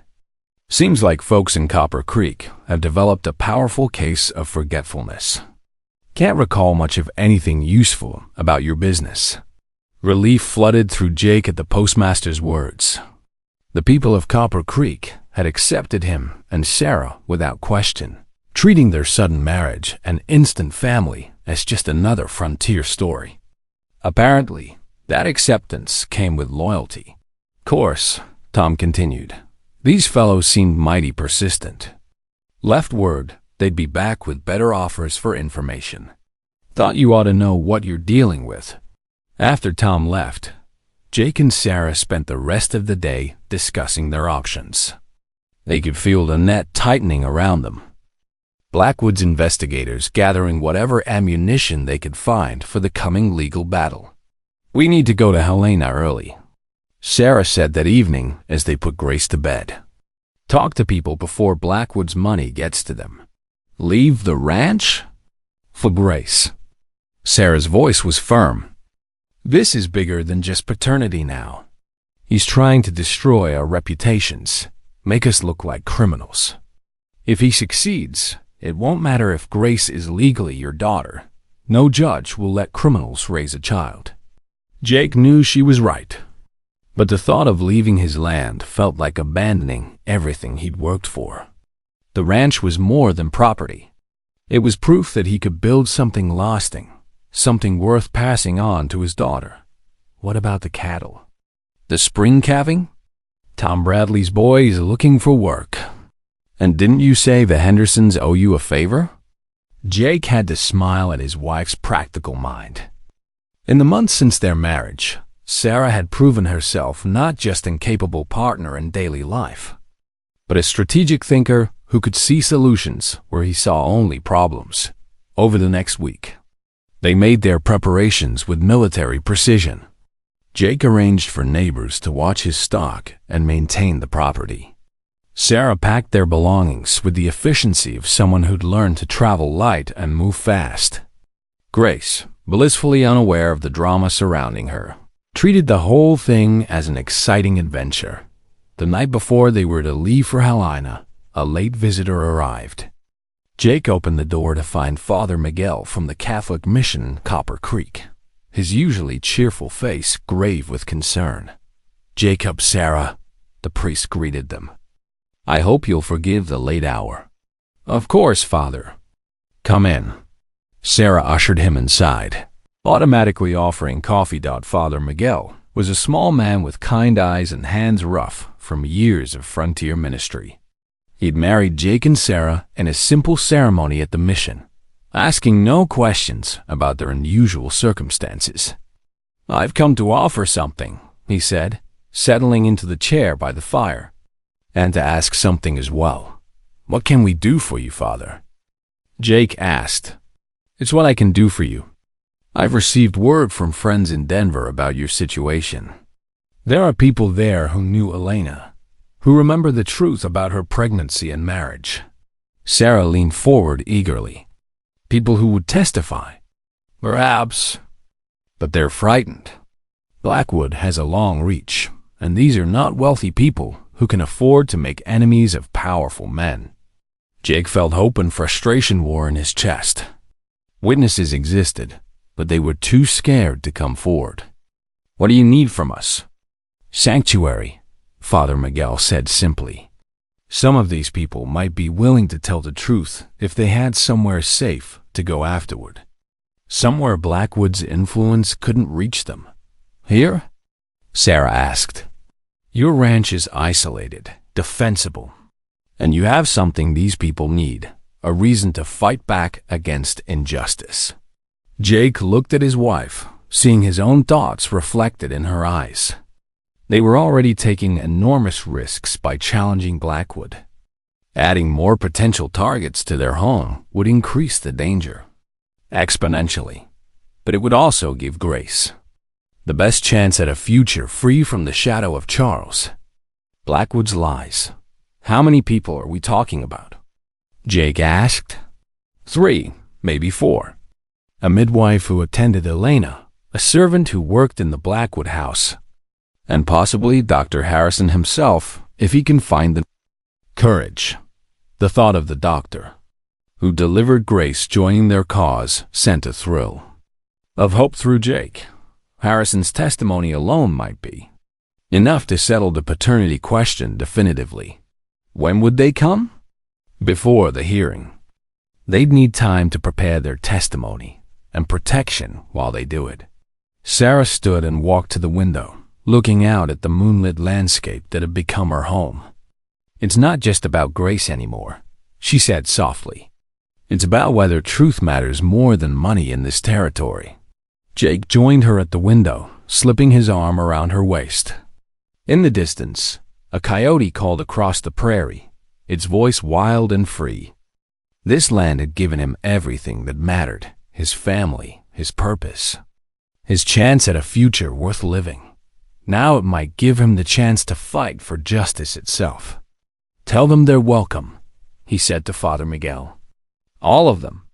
Seems like folks in Copper Creek have developed a powerful case of forgetfulness. Can't recall much of anything useful about your business. Relief flooded through Jake at the postmaster's words. The people of Copper Creek had accepted him and Sarah without question, treating their sudden marriage and instant family as just another frontier story. Apparently, that acceptance came with loyalty. Course, Tom continued, these fellows seemed mighty persistent. Left word they'd be back with better offers for information. Thought you ought to know what you're dealing with. After Tom left, Jake and Sarah spent the rest of the day discussing their options. They could feel the net tightening around them. Blackwood's investigators gathering whatever ammunition they could find for the coming legal battle. We need to go to Helena early, Sarah said that evening as they put Grace to bed. Talk to people before Blackwood's money gets to them. Leave the ranch? For Grace. Sarah's voice was firm. This is bigger than just paternity now. He's trying to destroy our reputations, make us look like criminals. If he succeeds, it won't matter if Grace is legally your daughter. No judge will let criminals raise a child. Jake knew she was right, but the thought of leaving his land felt like abandoning everything he'd worked for. The ranch was more than property. It was proof that he could build something lasting, something worth passing on to his daughter. What about the cattle? The spring calving? Tom Bradley's boy is looking for work. And didn't you say the Hendersons owe you a favor? Jake had to smile at his wife's practical mind. In the months since their marriage, Sarah had proven herself not just an incapable partner in daily life, but a strategic thinker who could see solutions where he saw only problems. Over the next week, they made their preparations with military precision. Jake arranged for neighbors to watch his stock and maintain the property. Sarah packed their belongings with the efficiency of someone who'd learned to travel light and move fast. Grace, blissfully unaware of the drama surrounding her, treated the whole thing as an exciting adventure. The night before they were to leave for Helena, a late visitor arrived. Jake opened the door to find Father Miguel from the Catholic mission in Copper Creek, his usually cheerful face grave with concern. Jacob, Sarah, the priest greeted them. I hope you'll forgive the late hour. Of course, Father. Come in. Sarah ushered him inside, automatically offering coffee. Father Miguel was a small man with kind eyes and hands rough from years of frontier ministry. He'd married Jake and Sarah in a simple ceremony at the mission, asking no questions about their unusual circumstances. I've come to offer something, he said, settling into the chair by the fire. And to ask something as well. What can we do for you, Father? Jake asked. It's what I can do for you. I've received word from friends in Denver about your situation. There are people there who knew Elena, who remember the truth about her pregnancy and marriage. Sarah leaned forward eagerly. People who would testify. Perhaps. But they're frightened. Blackwood has a long reach, and these are not wealthy people who can afford to make enemies of powerful men. Jake felt hope and frustration war in his chest. Witnesses existed, but they were too scared to come forward. What do you need from us? Sanctuary, Father Miguel said simply. Some of these people might be willing to tell the truth if they had somewhere safe to go afterward. Somewhere Blackwood's influence couldn't reach them. Here? Sarah asked. Your ranch is isolated, defensible, and you have something these people need, a reason to fight back against injustice. Jake looked at his wife, seeing his own thoughts reflected in her eyes. They were already taking enormous risks by challenging Blackwood. Adding more potential targets to their home would increase the danger exponentially, but it would also give Grace the best chance at a future free from the shadow of Charles. Blackwood's lies. How many people are we talking about? Jake asked. 3, maybe 4. A midwife who attended Elena, a servant who worked in the Blackwood house, and possibly Dr. Harrison himself if he can find the courage. The thought of the doctor, who delivered Grace joining their cause, sent a thrill of hope through Jake. Harrison's testimony alone might be enough to settle the paternity question definitively. When would they come? Before the hearing. They'd need time to prepare their testimony and protection while they do it. Sarah stood and walked to the window, looking out at the moonlit landscape that had become her home. It's not just about Grace anymore, she said softly. It's about whether truth matters more than money in this territory. Jake joined her at the window, slipping his arm around her waist. In the distance, a coyote called across the prairie, its voice wild and free. This land had given him everything that mattered: his family, his purpose, his chance at a future worth living. Now it might give him the chance to fight for justice itself. Tell them they're welcome, he said to Father Miguel. All of them.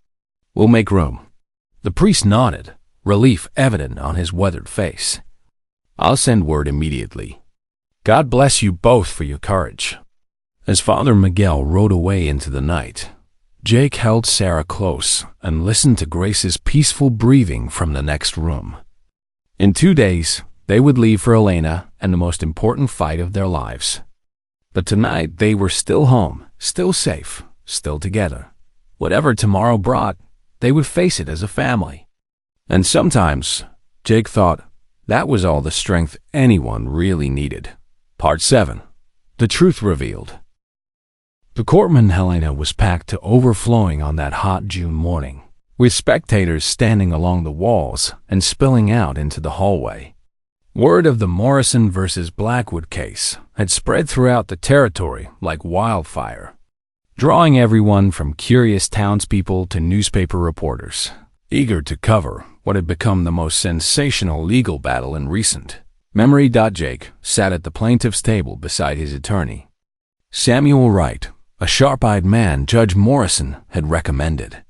We'll make room. The priest nodded, relief evident on his weathered face. I'll send word immediately. God bless you both for your courage. As Father Miguel rode away into the night, Jake held Sarah close and listened to Grace's peaceful breathing from the next room. In 2 days, they would leave for Elena and the most important fight of their lives. But tonight they were still home, still safe, still together. Whatever tomorrow brought, they would face it as a family. And sometimes, Jake thought, that was all the strength anyone really needed. Part 7. The Truth Revealed. The courtroom in Helena was packed to overflowing on that hot June morning, with spectators standing along the walls and spilling out into the hallway. Word of the Morrison versus Blackwood case had spread throughout the territory like wildfire, drawing everyone from curious townspeople to newspaper reporters, eager to cover what had become the most sensational legal battle in recent memory. Jake sat at the plaintiff's table beside his attorney, Samuel Wright, a sharp-eyed man Judge Morrison had recommended.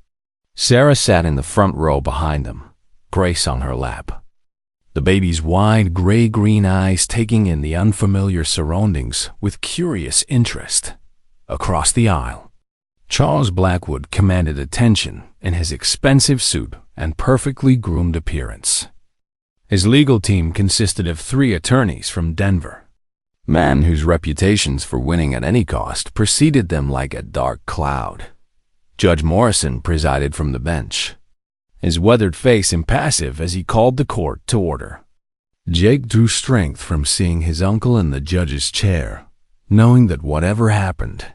Sarah sat in the front row behind them, Grace on her lap, the baby's wide gray-green eyes taking in the unfamiliar surroundings with curious interest. Across the aisle, Charles Blackwood commanded attention in his expensive suit and perfectly groomed appearance. His legal team consisted of 3 attorneys from Denver, men whose reputations for winning at any cost preceded them like a dark cloud. Judge Morrison presided from the bench, his weathered face impassive as he called the court to order. Jake drew strength from seeing his uncle in the judge's chair, knowing that whatever happened,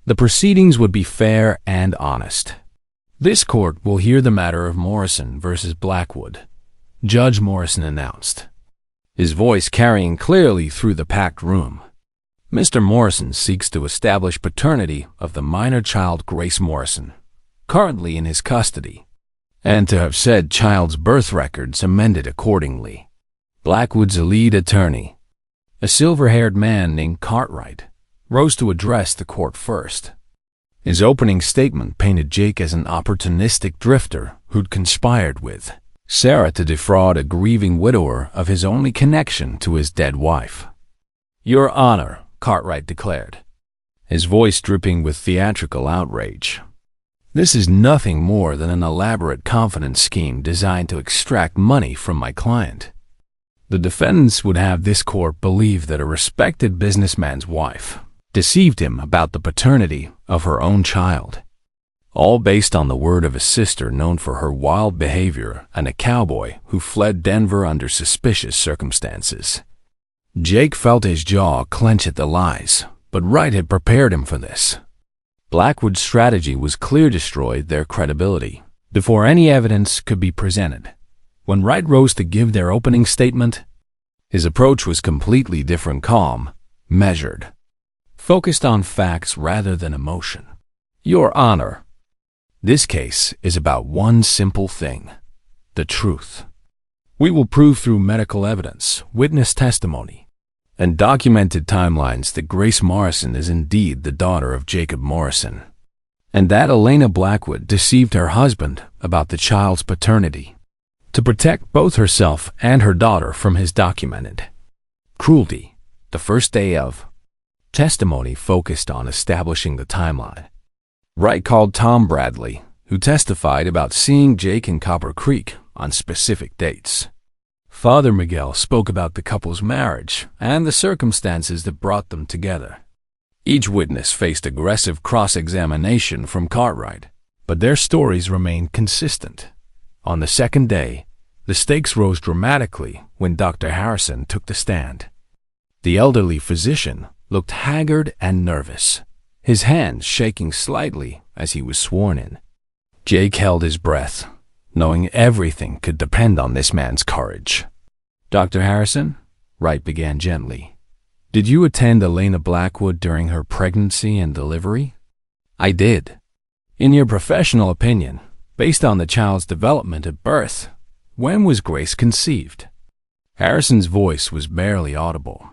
the proceedings would be fair and honest. This court will hear the matter of Morrison versus Blackwood, Judge Morrison announced, his voice carrying clearly through the packed room. Mr. Morrison seeks to establish paternity of the minor child Grace Morrison, currently in his custody, and to have said child's birth records amended accordingly. Blackwood's lead attorney, a silver-haired man named Cartwright, rose to address the court first. His opening statement painted Jake as an opportunistic drifter who'd conspired with Sarah to defraud a grieving widower of his only connection to his dead wife. Your Honor, Cartwright declared, his voice dripping with theatrical outrage. This is nothing more than an elaborate confidence scheme designed to extract money from my client. The defendants would have this court believe that a respected businessman's wife deceived him about the paternity of her own child, all based on the word of a sister known for her wild behavior and a cowboy who fled Denver under suspicious circumstances. Jake felt his jaw clench at the lies, but Wright had prepared him for this. Blackwood's strategy was clear: destroy their credibility, Before any evidence could be presented, when Wright rose to give their opening statement, his approach was completely different, calm, measured, focused on facts rather than emotion. Your Honor, this case is about one simple thing: the truth. We will prove through medical evidence, witness testimony, and documented timelines that Grace Morrison is indeed the daughter of Jacob Morrison, and that Elena Blackwood deceived her husband about the child's paternity to protect both herself and her daughter from his documented cruelty. The first day of testimony focused on establishing the timeline. Wright called Tom Bradley, who testified about seeing Jake in Copper Creek on specific dates. Father Miguel spoke about the couple's marriage and the circumstances that brought them together. Each witness faced aggressive cross-examination from Cartwright, but their stories remained consistent. On the second day, the stakes rose dramatically when Dr. Harrison took the stand. The elderly physician looked haggard and nervous, his hands shaking slightly as he was sworn in. Jake held his breath, knowing everything could depend on this man's courage. Dr. Harrison, Wright began gently, did you attend Elena Blackwood during her pregnancy and delivery? I did. In your professional opinion, based on the child's development at birth, when was Grace conceived? Harrison's voice was barely audible.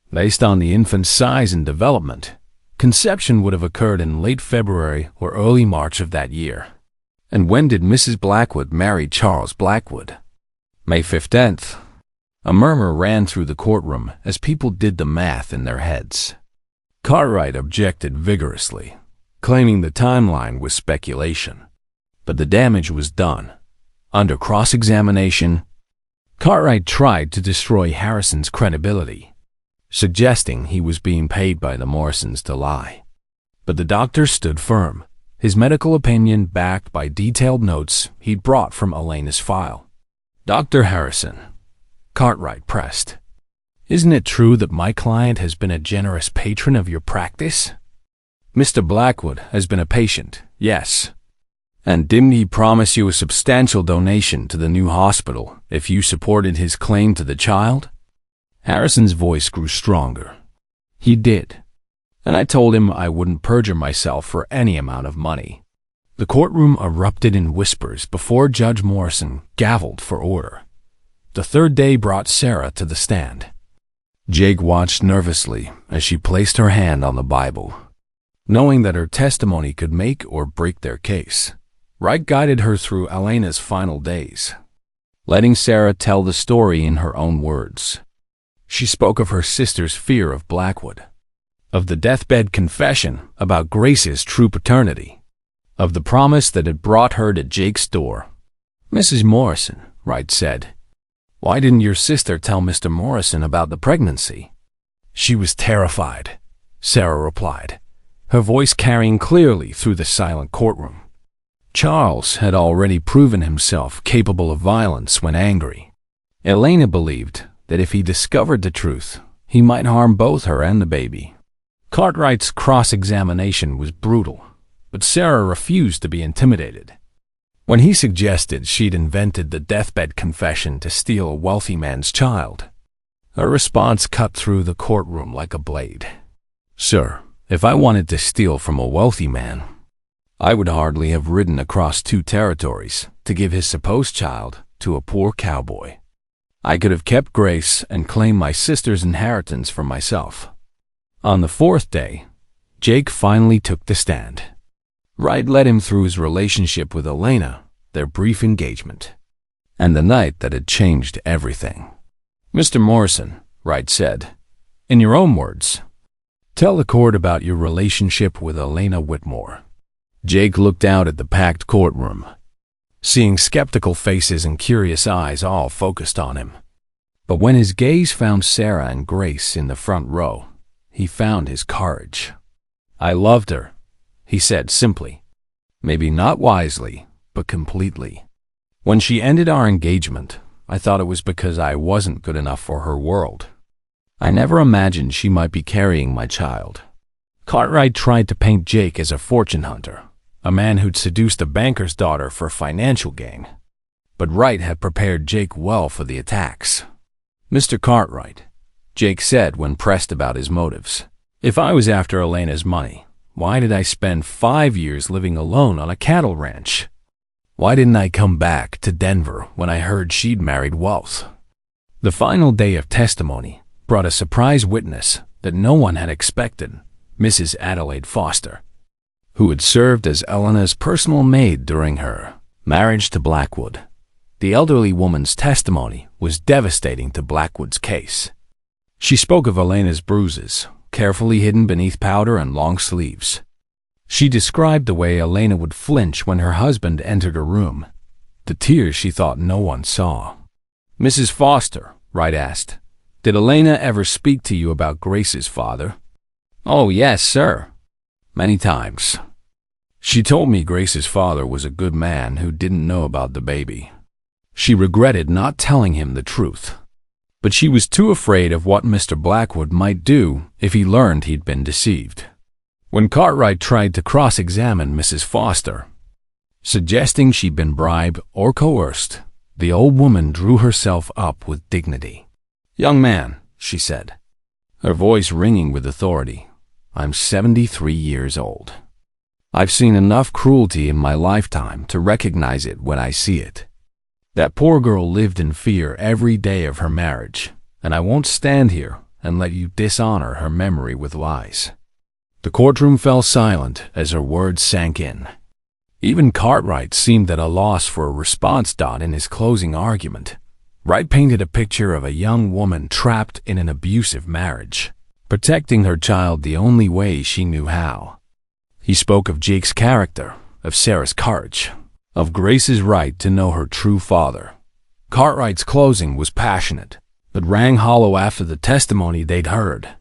Based on the infant's size and development, conception would have occurred in late February or early March of that year. And when did Mrs. Blackwood marry Charles Blackwood? May 15th. A murmur ran through the courtroom as people did the math in their heads. Cartwright objected vigorously, claiming the timeline was speculation. But the damage was done. Under cross-examination, Cartwright tried to destroy Harrison's credibility, suggesting he was being paid by the Morrisons to lie. But the doctor stood firm, his medical opinion backed by detailed notes he'd brought from Elena's file. Dr. Harrison, Cartwright pressed, isn't it true that my client has been a generous patron of your practice? Mr. Blackwood has been a patient, yes. And didn't he promise you a substantial donation to the new hospital if you supported his claim to the child? Harrison's voice grew stronger. He did. And I told him I wouldn't perjure myself for any amount of money. The courtroom erupted in whispers before Judge Morrison gavelled for order. The third day brought Sarah to the stand. Jake watched nervously as she placed her hand on the Bible. Knowing that her testimony could make or break their case, Wright guided her through Elena's final days, letting Sarah tell the story in her own words. She spoke of her sister's fear of Blackwood, of the deathbed confession about Grace's true paternity, of the promise that had brought her to Jake's door. Mrs. Morrison, Wright said, why didn't your sister tell Mr. Morrison about the pregnancy? She was terrified, Sarah replied, her voice carrying clearly through the silent courtroom. Charles had already proven himself capable of violence when angry. Elena believed that if he discovered the truth, he might harm both her and the baby. Cartwright's cross-examination was brutal, but Sarah refused to be intimidated. When he suggested she'd invented the deathbed confession to steal a wealthy man's child, her response cut through the courtroom like a blade. Sir, if I wanted to steal from a wealthy man, I would hardly have ridden across 2 territories to give his supposed child to a poor cowboy. I could have kept Grace and claimed my sister's inheritance for myself. On the 4th day, Jake finally took the stand. Wright led him through his relationship with Elena, their brief engagement, and the night that had changed everything. Mr. Morrison, Wright said, in your own words, tell the court about your relationship with Elena Whitmore. Jake looked out at the packed courtroom, seeing skeptical faces and curious eyes all focused on him. But when his gaze found Sarah and Grace in the front row, he found his courage. I loved her, he said simply, maybe not wisely, but completely. When she ended our engagement, I thought it was because I wasn't good enough for her world. I never imagined she might be carrying my child. Cartwright tried to paint Jake as a fortune hunter, a man who'd seduced a banker's daughter for financial gain. But Wright had prepared Jake well for the attacks. "Mr. Cartwright," Jake said when pressed about his motives, "if I was after Elena's money, why did I spend 5 years living alone on a cattle ranch? Why didn't I come back to Denver when I heard she'd married wealth?" The final day of testimony brought a surprise witness that no one had expected, Mrs. Adelaide Foster, who had served as Elena's personal maid during her marriage to Blackwood. The elderly woman's testimony was devastating to Blackwood's case. She spoke of Elena's bruises, carefully hidden beneath powder and long sleeves. She described the way Elena would flinch when her husband entered her room, the tears she thought no one saw. "Mrs. Foster," Wright asked, "did Elena ever speak to you about Grace's father?" "Oh, yes, sir. Many times. She told me Grace's father was a good man who didn't know about the baby. She regretted not telling him the truth, but she was too afraid of what Mr. Blackwood might do if he learned he'd been deceived." When Cartwright tried to cross-examine Mrs. Foster, suggesting she'd been bribed or coerced, the old woman drew herself up with dignity. "Young man," she said, her voice ringing with authority, "I'm 73 years old. I've seen enough cruelty in my lifetime to recognize it when I see it. That poor girl lived in fear every day of her marriage, and I won't stand here and let you dishonor her memory with lies." The courtroom fell silent as her words sank in. Even Cartwright seemed at a loss for a response. In his closing argument, Wright painted a picture of a young woman trapped in an abusive marriage, protecting her child the only way she knew how. He spoke of Jake's character, of Sarah's courage, of Grace's right to know her true father. Cartwright's closing was passionate, but rang hollow after the testimony they'd heard.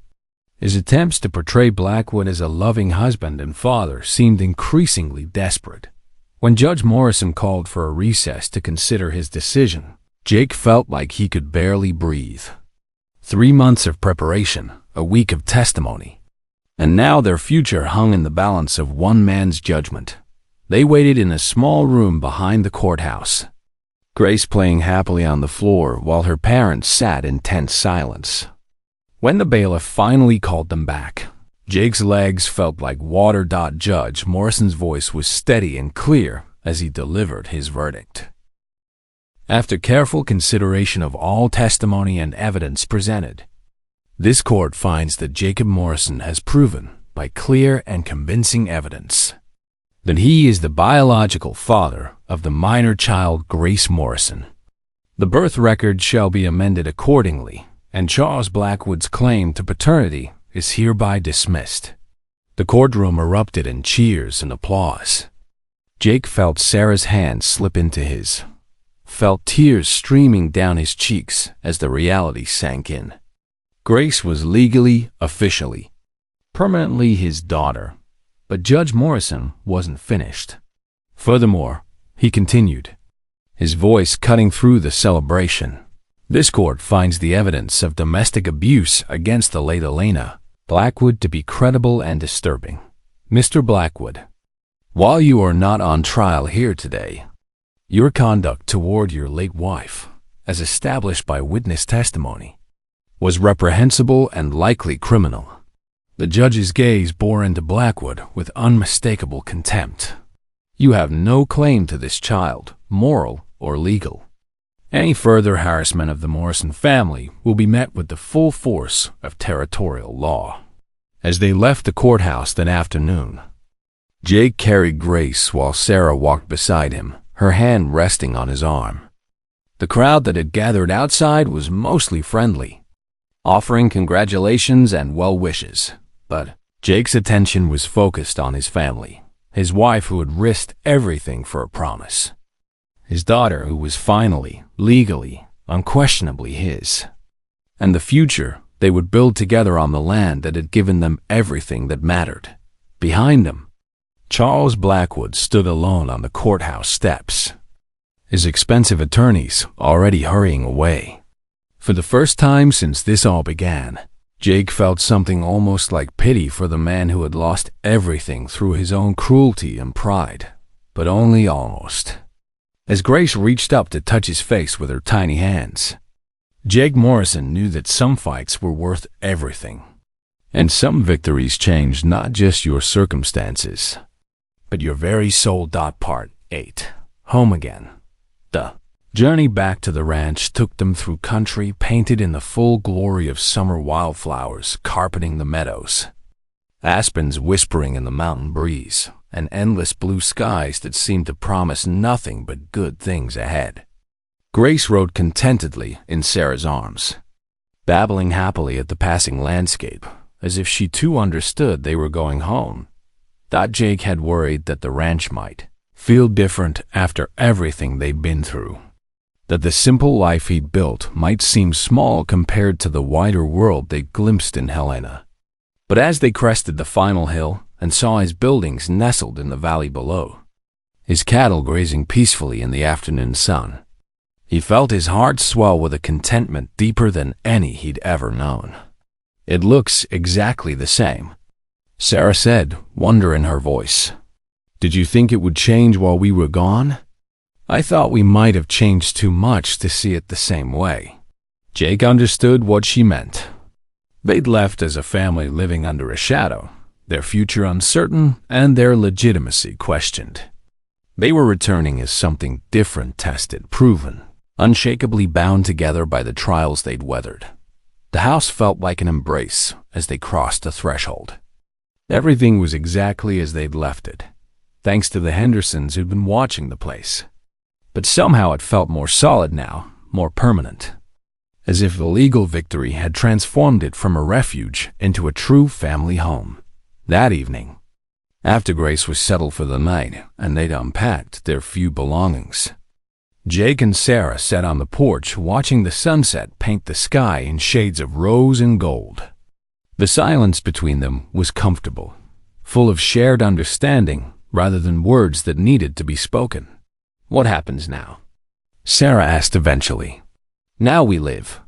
His attempts to portray Blackwood as a loving husband and father seemed increasingly desperate. When Judge Morrison called for a recess to consider his decision, Jake felt like he could barely breathe. 3 months of preparation, a week of testimony, and now their future hung in the balance of one man's judgment. They waited in a small room behind the courthouse, Grace playing happily on the floor while her parents sat in tense silence. When the bailiff finally called them back, Jake's legs felt like water. Judge Morrison's voice was steady and clear as he delivered his verdict. "After careful consideration of all testimony and evidence presented, this court finds that Jacob Morrison has proven, by clear and convincing evidence, that he is the biological father of the minor child Grace Morrison. The birth record shall be amended accordingly, and Charles Blackwood's claim to paternity is hereby dismissed." The courtroom erupted in cheers and applause. Jake felt Sarah's hand slip into his, felt tears streaming down his cheeks as the reality sank in. Grace was legally, officially, permanently his daughter, but Judge Morrison wasn't finished. Furthermore, he continued, his voice cutting through the celebration, "This court finds the evidence of domestic abuse against the late Elena Blackwood to be credible and disturbing. Mr. Blackwood, while you are not on trial here today, your conduct toward your late wife, as established by witness testimony, was reprehensible and likely criminal." The judge's gaze bore into Blackwood with unmistakable contempt. "You have no claim to this child, moral or legal. Any further harassment of the Morrison family will be met with the full force of territorial law." As they left the courthouse that afternoon, Jake carried Grace while Sarah walked beside him, her hand resting on his arm. The crowd that had gathered outside was mostly friendly, offering congratulations and well wishes, but Jake's attention was focused on his family, his wife who had risked everything for a promise, his daughter who was finally, legally, unquestionably his, and the future they would build together on the land that had given them everything that mattered. Behind them, Charles Blackwood stood alone on the courthouse steps, his expensive attorneys already hurrying away. For the first time since this all began, Jake felt something almost like pity for the man who had lost everything through his own cruelty and pride, but only almost. As Grace reached up to touch his face with her tiny hands, Jake Morrison knew that some fights were worth everything, and some victories changed not just your circumstances, but your very soul. Part 8. Home again. The journey back to the ranch took them through country painted in the full glory of summer wildflowers carpeting the meadows, aspens whispering in the mountain breeze, and endless blue skies that seemed to promise nothing but good things ahead. Grace rode contentedly in Sarah's arms, babbling happily at the passing landscape, as if she too understood they were going home. Jake had worried that the ranch might feel different after everything they'd been through, that the simple life he'd built might seem small compared to the wider world they glimpsed in Helena. But as they crested the final hill and saw his buildings nestled in the valley below, his cattle grazing peacefully in the afternoon sun, he felt his heart swell with a contentment deeper than any he'd ever known. "It looks exactly the same," Sarah said, wonder in her voice. "Did you think it would change while we were gone?" "I thought we might have changed too much to see it the same way." Jake understood what she meant. They'd left as a family living under a shadow, their future uncertain and their legitimacy questioned. They were returning as something different, tested, proven, unshakably bound together by the trials they'd weathered. The house felt like an embrace as they crossed the threshold. Everything was exactly as they'd left it, thanks to the Hendersons who'd been watching the place. But somehow it felt more solid now, more permanent, as if the legal victory had transformed it from a refuge into a true family home. That evening, after Grace was settled for the night and they'd unpacked their few belongings, Jake and Sarah sat on the porch watching the sunset paint the sky in shades of rose and gold. The silence between them was comfortable, full of shared understanding rather than words that needed to be spoken. "What happens now?" Sarah asked eventually. "Now we live,"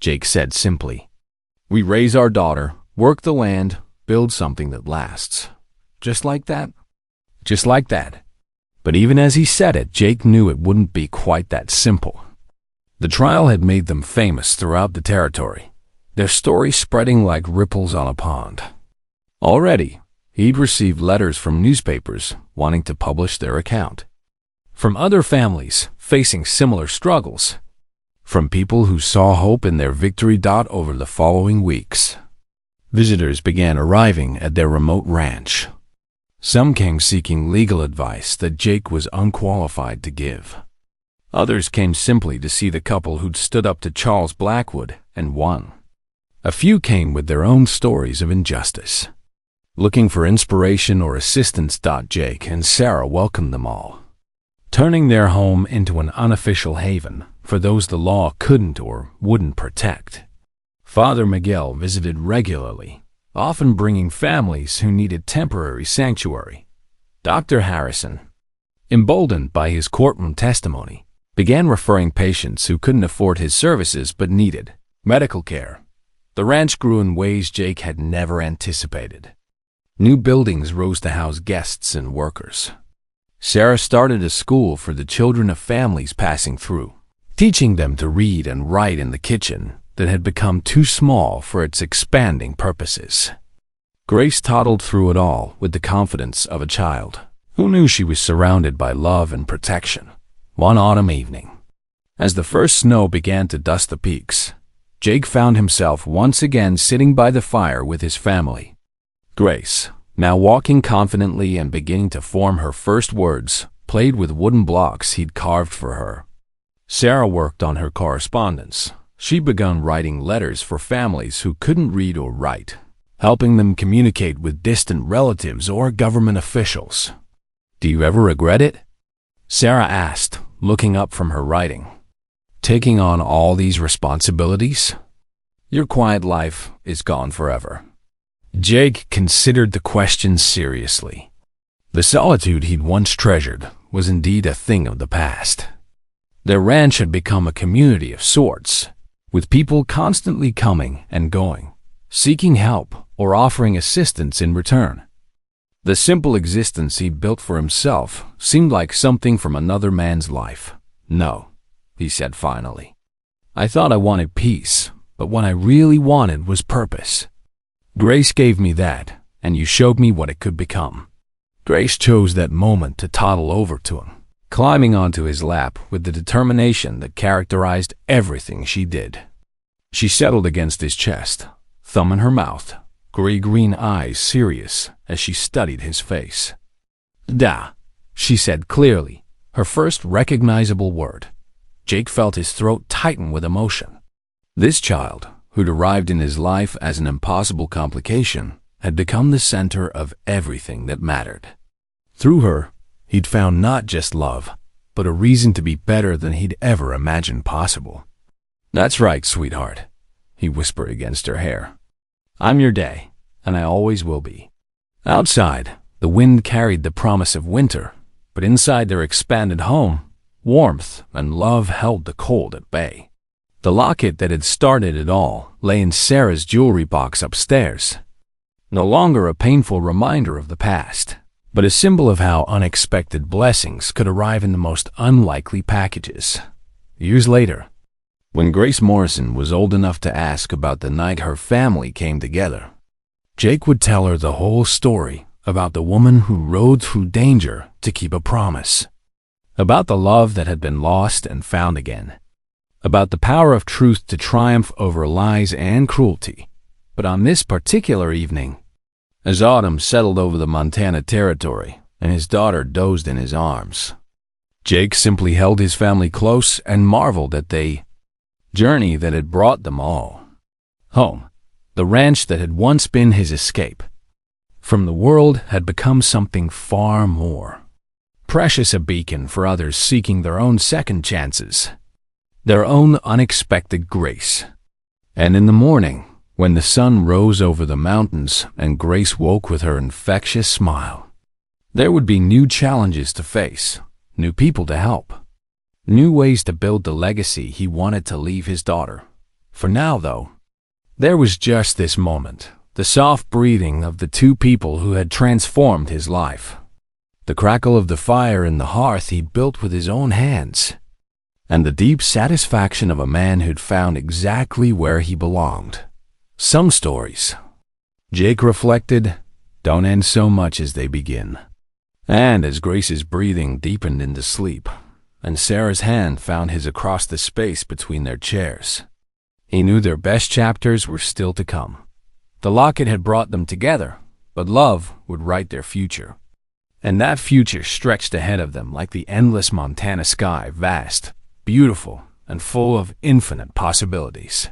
Jake said simply. "We raise our daughter, work the land, build something that lasts." "Just like that?" "Just like that." But even as he said it, Jake knew it wouldn't be quite that simple. The trial had made them famous throughout the territory, their story spreading like ripples on a pond. Already, he'd received letters from newspapers wanting to publish their account, from other families facing similar struggles, from people who saw hope in their victory. Over the following weeks, visitors began arriving at their remote ranch. Some came seeking legal advice that Jake was unqualified to give. Others came simply to see the couple who'd stood up to Charles Blackwood and won. A few came with their own stories of injustice, looking for inspiration or assistance. Jake and Sarah welcomed them all, turning their home into an unofficial haven for those the law couldn't or wouldn't protect. Father Miguel visited regularly, often bringing families who needed temporary sanctuary. Dr. Harrison, emboldened by his courtroom testimony, began referring patients who couldn't afford his services but needed medical care. The ranch grew in ways Jake had never anticipated. New buildings rose to house guests and workers. Sarah started a school for the children of families passing through, teaching them to read and write in the kitchen that had become too small for its expanding purposes. Grace toddled through it all with the confidence of a child who knew she was surrounded by love and protection. One autumn evening, as the first snow began to dust the peaks, Jake found himself once again sitting by the fire with his family. Grace, now walking confidently and beginning to form her first words, played with wooden blocks he'd carved for her. Sarah worked on her correspondence. She'd begun writing letters for families who couldn't read or write, helping them communicate with distant relatives or government officials. "Do you ever regret it?" Sarah asked, looking up from her writing. "Taking on all these responsibilities? Your quiet life is gone forever." Jake considered the question seriously. The solitude he'd once treasured was indeed a thing of the past. Their ranch had become a community of sorts, with people constantly coming and going, seeking help or offering assistance in return. The simple existence he built for himself seemed like something from another man's life. "No," he said finally. "I thought I wanted peace, but what I really wanted was purpose. Grace gave me that, and you showed me what it could become." Grace chose that moment to toddle over to him, climbing onto his lap with the determination that characterized everything she did. She settled against his chest, thumb in her mouth, gray-green eyes serious as she studied his face. "Da," she said clearly, her first recognizable word. Jake felt his throat tighten with emotion. This child, who'd arrived in his life as an impossible complication, had become the center of everything that mattered. Through her, he'd found not just love, but a reason to be better than he'd ever imagined possible. "That's right, sweetheart," he whispered against her hair. "I'm your day, and I always will be." Outside, the wind carried the promise of winter, but inside their expanded home, warmth and love held the cold at bay. The locket that had started it all lay in Sarah's jewelry box upstairs, no longer a painful reminder of the past, but a symbol of how unexpected blessings could arrive in the most unlikely packages. Years later, when Grace Morrison was old enough to ask about the night her family came together, Jake would tell her the whole story about the woman who rode through danger to keep a promise, about the love that had been lost and found again, about the power of truth to triumph over lies and cruelty. But on this particular evening, as autumn settled over the Montana territory and his daughter dozed in his arms, Jake simply held his family close and marveled at the journey that had brought them all home. The ranch that had once been his escape from the world had become something far more precious, a beacon for others seeking their own second chances, their own unexpected grace. And in the morning, when the sun rose over the mountains and Grace woke with her infectious smile, there would be new challenges to face, new people to help, new ways to build the legacy he wanted to leave his daughter. For now, though, there was just this moment, the soft breathing of the two people who had transformed his life, the crackle of the fire in the hearth he'd built with his own hands, and the deep satisfaction of a man who'd found exactly where he belonged. Some stories, Jake reflected, don't end so much as they begin. And as Grace's breathing deepened into sleep, and Sarah's hand found his across the space between their chairs, he knew their best chapters were still to come. The locket had brought them together, but love would write their future. And that future stretched ahead of them like the endless Montana sky, vast, beautiful, and full of infinite possibilities.